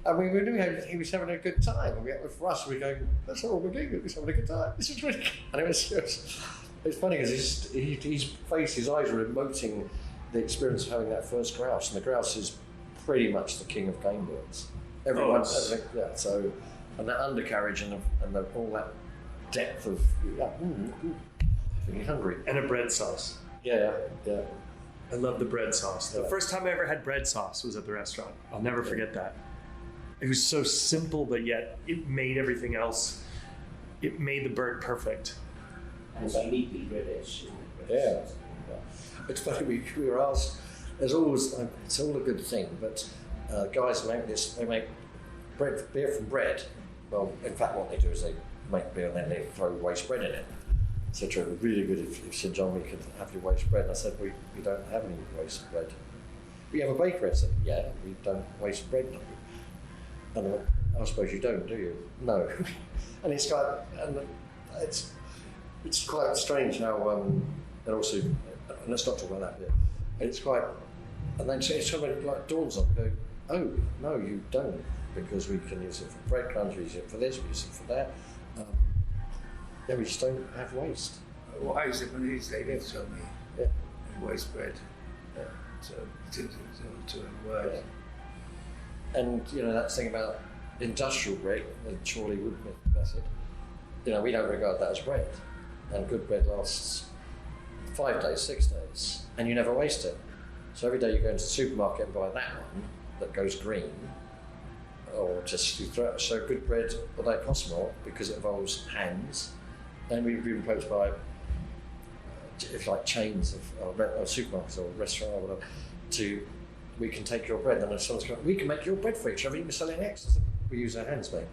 S2: and we knew he was having a good time. And for us, we were going, that's all we're doing, he's having a good time. This is really good. And it's funny because his face, his eyes were emoting the experience of having that first grouse. And the grouse is pretty much the king of game birds. So. And that undercarriage and all that depth of feeling hungry.
S1: And a bread sauce.
S2: Yeah.
S1: I love the bread sauce. The first time I ever had bread sauce was at the restaurant. I'll never forget that. It was so simple, but yet it made everything else. It made the bird perfect.
S4: And it's uniquely British.
S2: Yeah. It's funny, we were asked, there's always, it's all a good thing, but guys they make beer from bread. Well, in fact, what they do is they make beer and then they throw waste bread in it. So Trevor, really good if St John, we could have your waste bread. And I said, we don't have any waste bread. We have a bakery. I said, yeah, we don't waste bread. And I went, I suppose you don't, do you? No. And it's quite strange how, and also, and let's not talk about that bit. It's quite, and then it's something like dawns on, go, oh, no, you don't. Because we can use it for breadcrumbs, we use it for this, we use it for that. We just don't have waste.
S3: Well, I used it when his lady told me, waste bread.
S2: Yeah.
S3: So to a word.
S2: Yeah. And that thing about industrial bread, and Chorley would method. We don't regard that as bread. And good bread lasts 5 days, 6 days, and you never waste it. So every day you go into the supermarket and buy that one that goes green. Or just you throw it. So good bread, well, they cost more because it involves hands, and we've been replaced by, if like chains of supermarkets or restaurants or whatever. We can take your bread, and then someone's going, we can make your bread for you. Trevor, you can sell it next. I said, we use our hands, mate.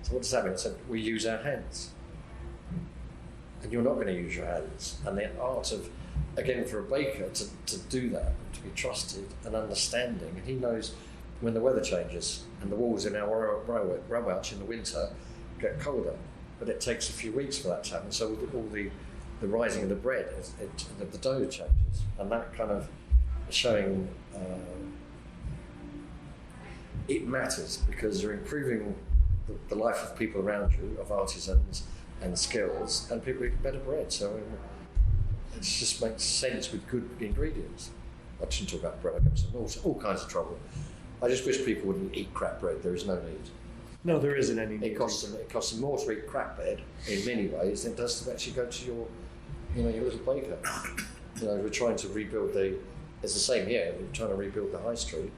S2: So what does that mean? I said, we use our hands, and you're not going to use your hands. And the art of, again, for a baker to do that, to be trusted and understanding, and he knows. When the weather changes and the walls in our row outs in the winter get colder, but it takes a few weeks for that to happen. So all the rising of the bread, the dough changes, and that kind of showing it matters because you're improving the life of people around you, of artisans and skills, and people eat better bread. So it just makes sense with good ingredients. I shouldn't talk about bread. I get into all kinds of trouble. I just wish people wouldn't eat crap bread. There is no need.
S1: No, there isn't any need.
S2: It costs them more to eat crap bread in many ways than it does to actually go to your little baker. We're trying to rebuild it's the same here. We're trying to rebuild the high street,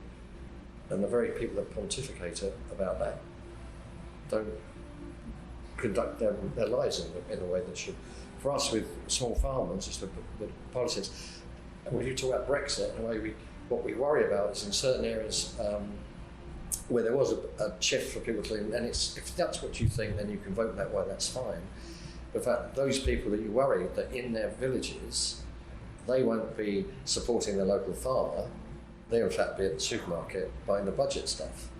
S2: and the very people that pontificate about that don't conduct their lives in a way that should. For us, with small farmers, just the politics, And when you talk about Brexit, what we worry about is in certain areas where there was a shift for people to, and if that's what you think, then you can vote that way, that's fine. But in fact, those people that you worry that in their villages, they won't be supporting their local farmer, they'll in fact be at the supermarket buying the budget stuff.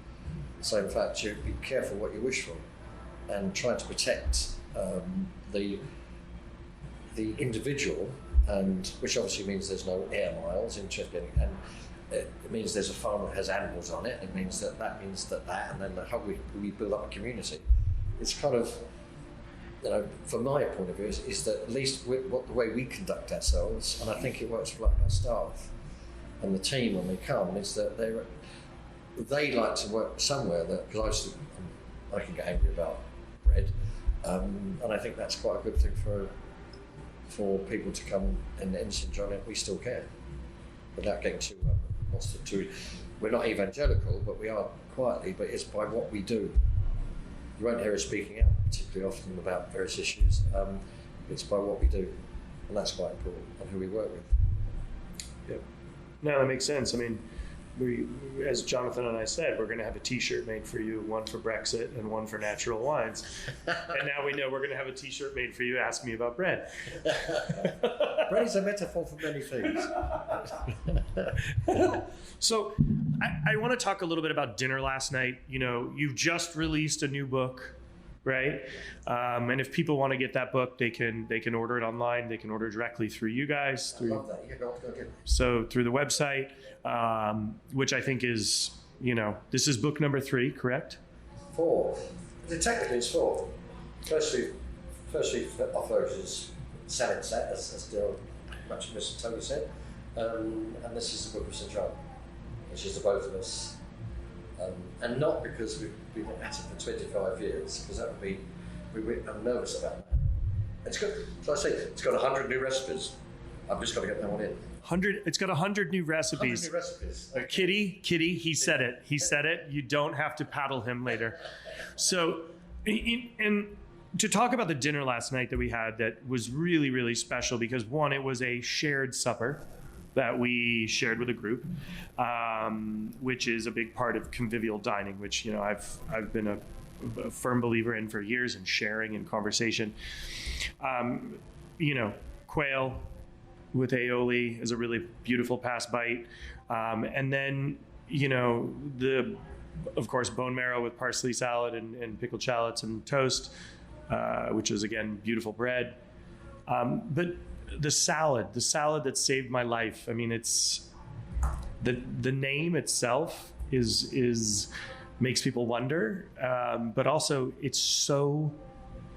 S2: So in fact, you be careful what you wish for and try to protect the individual, and which obviously means there's no air miles, and it means there's a farm that has animals on it. It means that, and then how we build up a community. It's kind of, from my point of view, is that at least the way we conduct ourselves, and I think it works for our staff and the team when they come, is that they like to work somewhere that, because I can get angry about bread, and I think that's quite a good thing for people to come and enjoy it. We still care, without getting too we're not evangelical, but we are quietly, but it's by what we do. You won't hear us speaking out particularly often about various issues. It's by what we do, and that's quite important, and who we work with.
S1: Yeah. No, that makes sense. I mean, we, as Jonathan and I said, we're going to have a T-shirt made for you, one for Brexit and one for natural wines. And now we know we're going to have a T-shirt made for you. Ask me about bread.
S2: Bread is a metaphor for many things.
S1: So I want to talk a little bit about dinner last night. You've just released a new book, right? And if people want to get that book, they can order it online. They can order directly through you guys.
S2: I love that. Yeah, go get it.
S1: So through the website, which I think is, this is book number 3, correct?
S2: 4. Technically, it's 4. Firstly, our focus is salad set, as Dale much of Mr. Tony said, and this is the book of St. John, which is the both of us, and not because we've been at it for 25 years, because that would be, I'm nervous about that. It's got, so I say, it's got 100 new recipes. I've just got to get that one in.
S1: It's got 100 new recipes.
S2: 100 new recipes. Okay.
S1: Kitty, he said it. He said it. You don't have to paddle him later. So, and to talk about the dinner last night that we had, that was really, really special because, one, it was a shared supper that we shared with a group, which is a big part of convivial dining, which I've been a firm believer in for years, in sharing and conversation. Quail with aioli is a really beautiful pass bite, and then of course bone marrow with parsley salad and pickled shallots and toast, which is again beautiful bread. But the salad that saved my life. I mean, it's the name itself is makes people wonder, but also it's so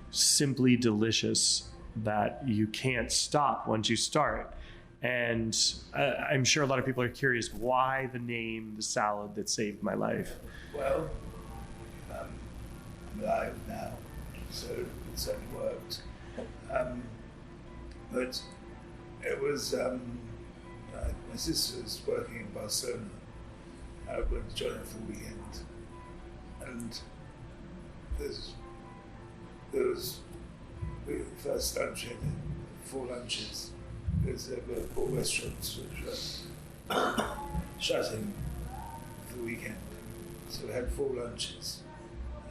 S1: simply delicious that you can't stop once you start. And I'm sure a lot of people are curious why the name, the salad that saved my life.
S3: Well, I'm alive now, so it certainly worked. But it was, my sister was working in Barcelona. I went to join her for the weekend. And there was the first lunch, had 4 lunches, because there were 4 restaurants which were shutting for the weekend. So we had 4 lunches,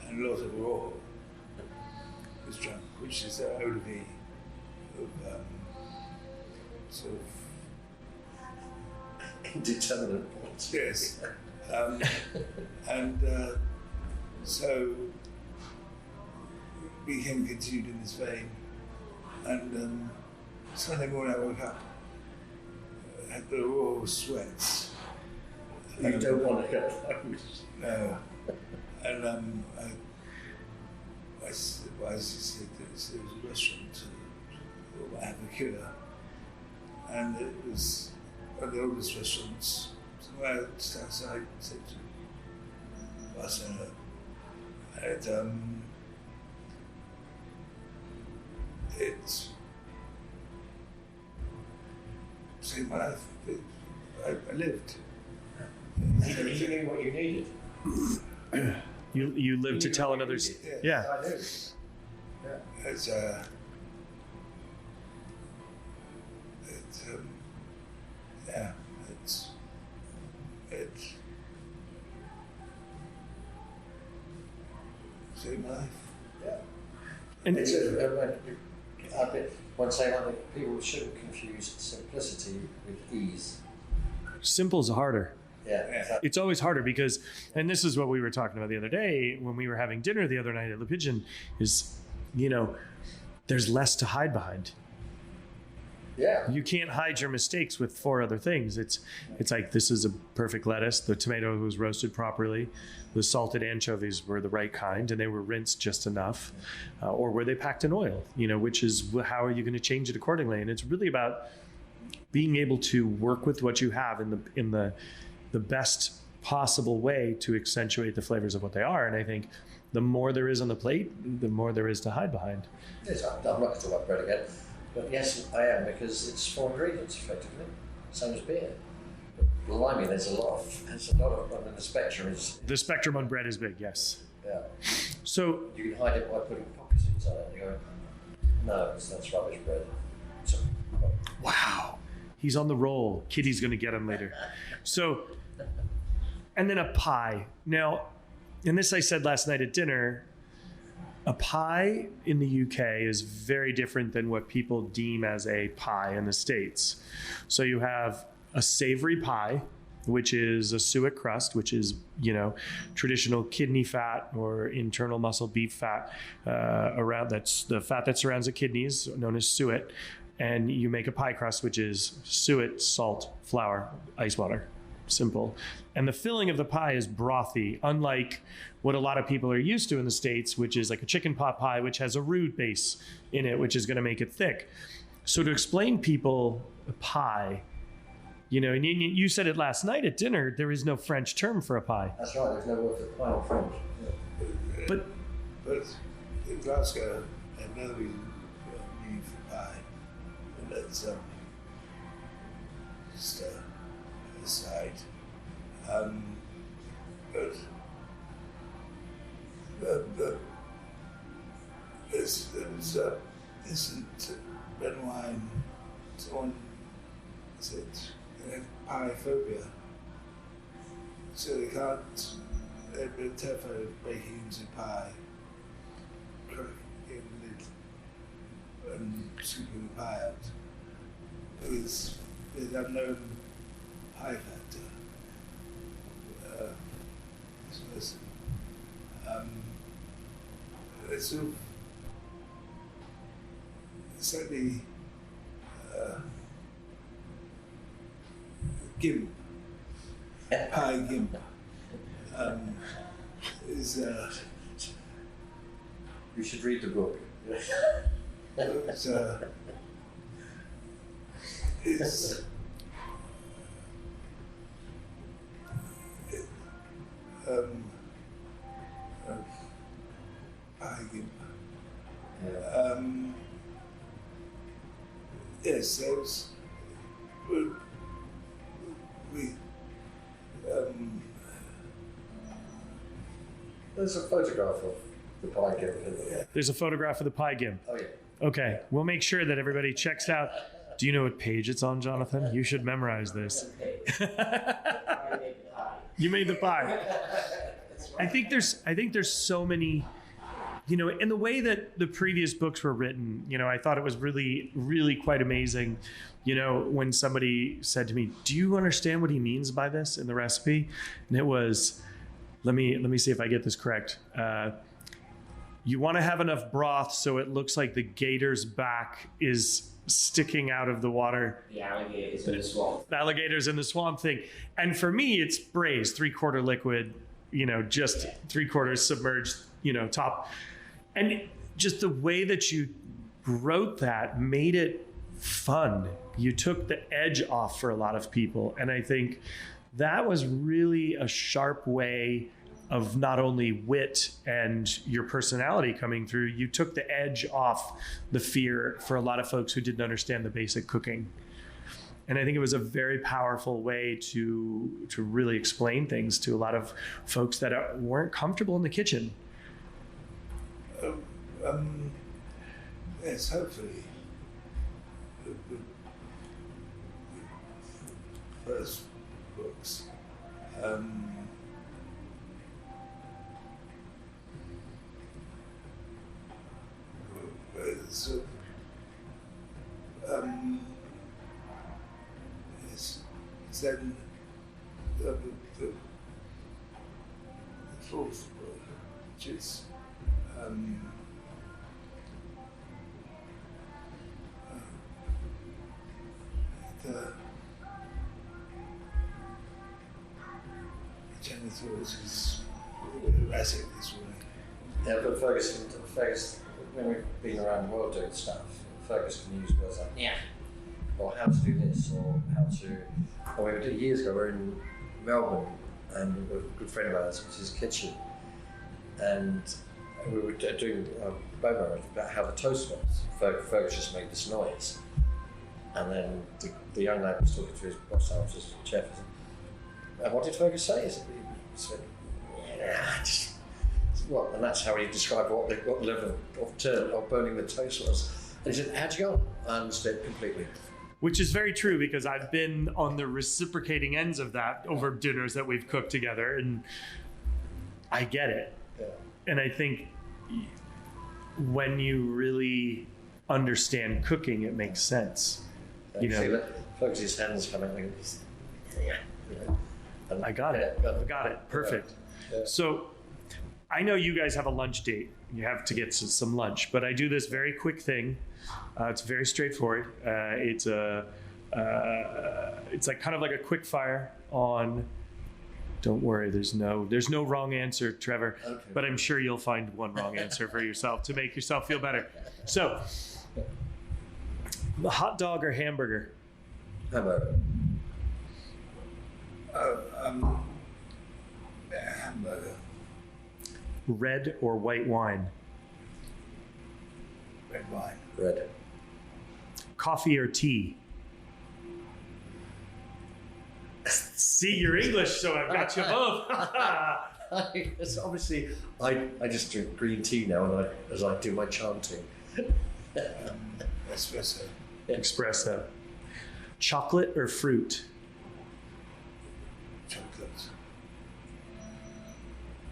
S3: and a lot of raw was drunk, which is an eau de vie of sort of
S2: indeterminate.
S3: Yes. So the weekend continued in this vein, and Sunday morning I woke up, had the raw sweats.
S2: You don't want to go home.
S3: No. And I said there was a restaurant called Avocula, and it was one of the oldest restaurants. So I just outside said to Barcelona, it saved my life. I lived.
S2: You knew what you needed.
S1: You live to tell another. Yeah.
S2: I do. Yeah.
S3: doing life.
S2: Yeah.
S1: And
S2: It's one saying, I think people shouldn't confuse simplicity with ease.
S1: simple's harder.
S2: Yeah, exactly.
S1: It's always harder because, and this is what we were talking about the other day when we were having dinner the other night at Le Pigeon, is, there's less to hide behind.
S2: Yeah.
S1: You can't hide your mistakes with 4 other things. It's like, this is a perfect lettuce. The tomato was roasted properly. The salted anchovies were the right kind, and they were rinsed just enough. Or were they packed in oil? Which is, how are you going to change it accordingly? And it's really about being able to work with what you have in the best possible way to accentuate the flavors of what they are. And I think the more there is on the plate, the more there is to hide behind.
S2: Yes, I'm not going to talk about bread again, but yes, I am, because it's 4 ingredients effectively, same as beer. But blimey, there's a lot of. I mean, the spectrum is.
S1: The spectrum on bread is big, yes.
S2: Yeah.
S1: So
S2: You can hide it by putting poppy seeds on it. And you go, no, that's rubbish bread. So,
S1: wow, he's on the roll. Kitty's going to get him later. So, and then a pie. Now, and this I said last night at dinner, a pie in the UK is very different than what people deem as a pie in the States. So you have a savory pie, which is a suet crust, which is, traditional kidney fat or internal muscle beef fat around, that's the fat that surrounds the kidneys, known as suet. And you make a pie crust, which is suet, salt, flour, ice water. Simple. And the filling of the pie is brothy, unlike what a lot of people are used to in the States, which is like a chicken pot pie, which has a roux base in it, which is going to make it thick. So to explain people a pie, and you said it last night at dinner, there is no French term for a pie.
S2: that's right, there's no word for pie in French. Yeah.
S1: But
S3: in Glasgow, another reason we need for pie, and that's just aside. But this isn't red wine. Someone said they have pie phobia, so they can't. They've been terrified of breaking into pie, cracking the lid, and scooping the pie out because there's unknown pie factor. It's sort of slightly gimp, pie gimp, is
S2: You should read the book.
S3: it's pie gimp.
S2: Yeah.
S3: Yes, those we
S2: There's a photograph of the pie gimp, isn't there?
S1: there's a photograph of the pie gimp.
S2: Oh, yeah.
S1: Okay, we'll make sure that everybody checks out. Do you know what page it's on, Jonathan? You should memorize this. You made the pie. I think there's so many, in the way that the previous books were written, I thought it was really, really quite amazing. When somebody said to me, "Do you understand what he means by this in the recipe?" And it was, let me see if I get this correct. You want to have enough broth so it looks like the gator's back is sticking out of the water.
S4: The alligators in the swamp.
S1: The alligators in the swamp thing. And for me, it's braised, 3/4 liquid, just 3/4 submerged, top. And just the way that you wrote that made it fun. You took the edge off for a lot of people. And I think that was really a sharp way of not only wit and your personality coming through, you took the edge off the fear for a lot of folks who didn't understand the basic cooking. And I think it was a very powerful way to really explain things to a lot of folks that weren't comfortable in the kitchen.
S3: yes, hopefully. The first books. So, yes. Then the fourth word, which is the genitals is erratic this way.
S2: Yeah, but Fergus, when we've been around the world doing stuff, Fergus can use words like yeah, or how to do this, or how to. Or we did years ago. We were in Melbourne, and a good friend of ours was his kitchen, and we were doing a promo about how the toast was. Fergus just made this noise, and then the young lad was talking to his boss, I was just chef. And what did Fergus say? He said, yeah, just. What? And that's how he described what the level of burning the toast was. And he said, how'd you go? I understood completely.
S1: Which is very true, because I've been on the reciprocating ends of that over dinners that we've cooked together, and I get it.
S2: Yeah.
S1: And I think when you really understand cooking, it makes sense. You know,
S2: see that Fergus's hands come out like this. Yeah. And
S1: I got it. I got it. Perfect.
S2: Yeah.
S1: So I know you guys have a lunch date. You have to get some lunch, but I do this very quick thing. It's very straightforward. It's like kind of like a quick fire on. Don't worry, there's no wrong answer, Trevor.
S2: Okay.
S1: But I'm sure you'll find one wrong answer for yourself to make yourself feel better. So, hot dog or hamburger?
S2: Hamburger.
S3: Hamburger.
S1: Red or white wine?
S3: Red wine.
S2: Red.
S1: Coffee or tea? See, you're English, so I've got you both.
S2: It's obviously, I just drink green tea now, as I do my chanting.
S3: Espresso.
S1: Espresso. Chocolate or fruit?
S3: Chocolate.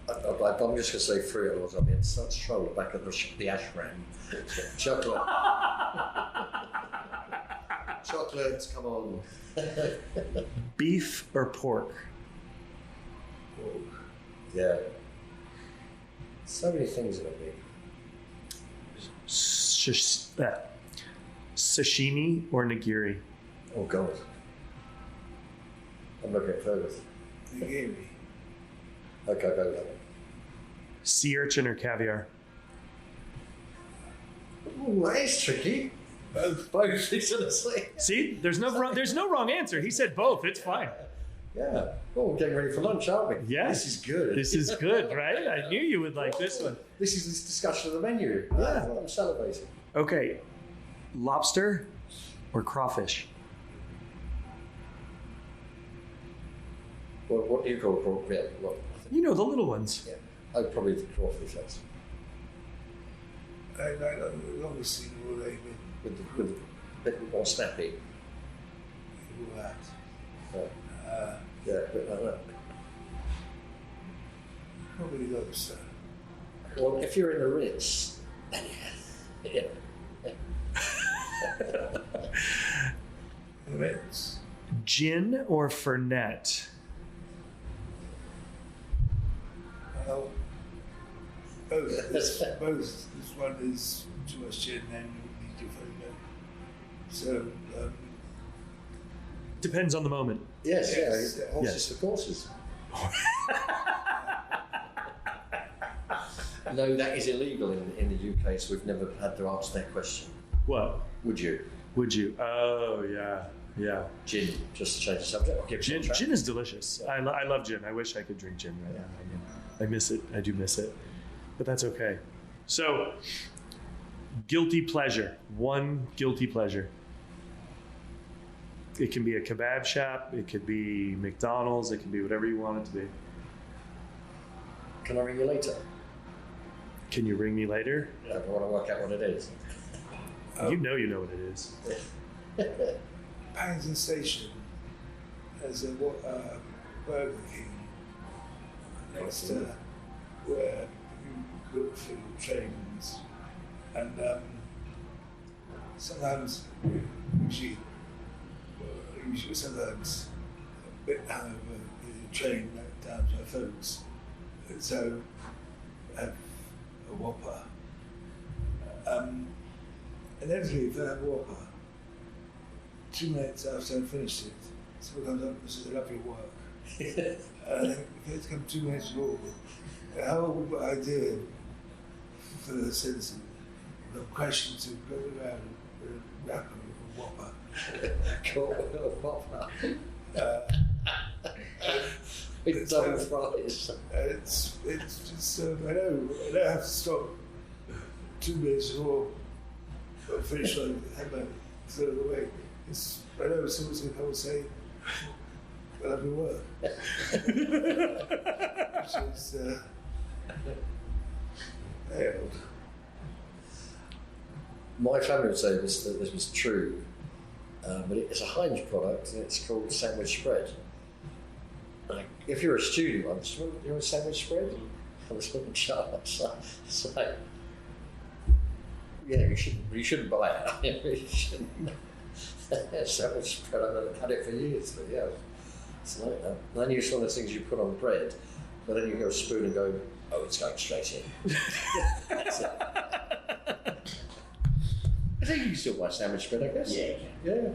S2: I'm just going to say fruit, otherwise I'll be in such trouble back at the ashram. Chocolate. Chocolate, come on.
S1: Beef or pork?
S2: Oh, yeah. So many things in a beef.
S1: Sashimi or nigiri?
S2: Oh, God. I'm looking at Fergus.
S3: Nigiri.
S2: Okay, go with that one.
S1: Sea urchin or caviar?
S2: Ooh, that is tricky. Both, honestly.
S1: See, there's no wrong answer. He said both. It's fine.
S2: Yeah. Well, we're getting ready for lunch, aren't we?
S1: Yes.
S2: This is good.
S1: This is good, right? I knew you would like this one.
S2: This is this discussion of the menu. Yeah. I'm celebrating.
S1: Okay, lobster or crawfish?
S2: What do you call crawfish? Yeah, what?
S1: You know, the little ones.
S2: Yeah. Oh, probably the crawfish, that's
S3: I obviously all they
S2: with a bit more snappy.
S3: all that.
S2: Yeah, a bit like that.
S3: Probably lobster.
S2: Well, if you're in the Ritz, yeah.
S3: Ritz.
S1: Gin or Fernet?
S3: Well, both. This one is too much gin, then you need your Fernet. So,
S1: Depends on the moment.
S2: Yes,
S3: Yes.
S2: yeah. Horses for courses. No, that is illegal in the UK, so we've never had to ask that question.
S1: What?
S2: Would you?
S1: Would you? Oh, yeah. Yeah.
S2: Gin, just to change the subject. Okay,
S1: Gin is delicious. I love gin. I wish I could drink gin right now. I miss it. I do miss it. But that's okay. So, guilty pleasure. One guilty pleasure. It can be a kebab shop. It could be McDonald's. It can be whatever you want it to be.
S2: Can I ring you later?
S1: Can you ring me later?
S2: I want to work out what it is.
S1: You know what it is.
S3: Paddington Station has a Burger King next to where you look for trains, and sometimes sometimes a bit hungover, the train down to my folks. So I have a Whopper. And inevitably, if I have a Whopper, 2 minutes after I finished it, someone comes up and says, I love your work. And I think, if it's come 2 minutes more, how would I do it for the citizen? The question to go around and wrap them with a Whopper.
S2: Cool, Whopper. With double fries.
S3: It's just, I don't have to stop 2 minutes before I finish my hammer throw it away. I know someone's going to come and say, I love your work. Which is, failed.
S2: My family would say that this was true, but it's a Heinz product and it's called sandwich spread. Like, if you're a student, I'm just, you're a sandwich spread? I was going to charge. It's like, yeah, you shouldn't buy it. You shouldn't. Sandwich spread, I've had it for years, but yeah, it's like that. And then you use one of the things you put on bread, but then you go spoon and go, oh, it's going straight in. That's it. I think you can still buy sandwich spread, I guess. Yeah.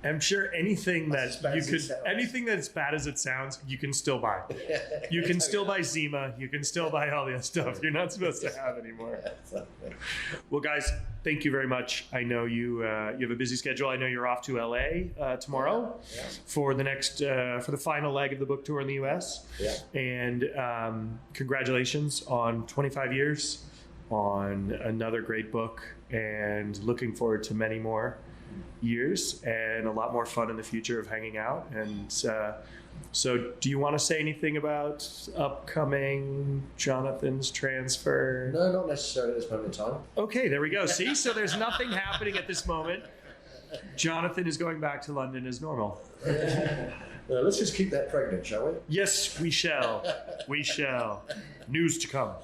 S1: I'm sure anything that's bad as it sounds, you can still buy. You can still buy Zima. You can still buy all the other stuff you're not supposed to have anymore. Well, guys, thank you very much. I know you have a busy schedule. I know you're off to LA tomorrow for the next for the final leg of the book tour in the US.
S2: Yeah.
S1: And congratulations on 25 years, on another great book, and looking forward to many more years and a lot more fun in the future of hanging out. And so do you want to say anything about upcoming Jonathan's transfer?
S2: No, not necessarily at this moment in time.
S1: Okay, there we go. See, so there's nothing happening at this moment. Jonathan is going back to London as normal.
S2: Let's just keep that pregnant, shall we?
S1: Yes, we shall. We shall. News to come.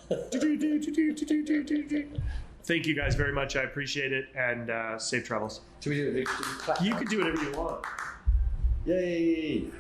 S1: Thank you guys very much. I appreciate it, and safe travels.
S2: Should we do a big clap?
S1: You can do whatever you want.
S2: Yay!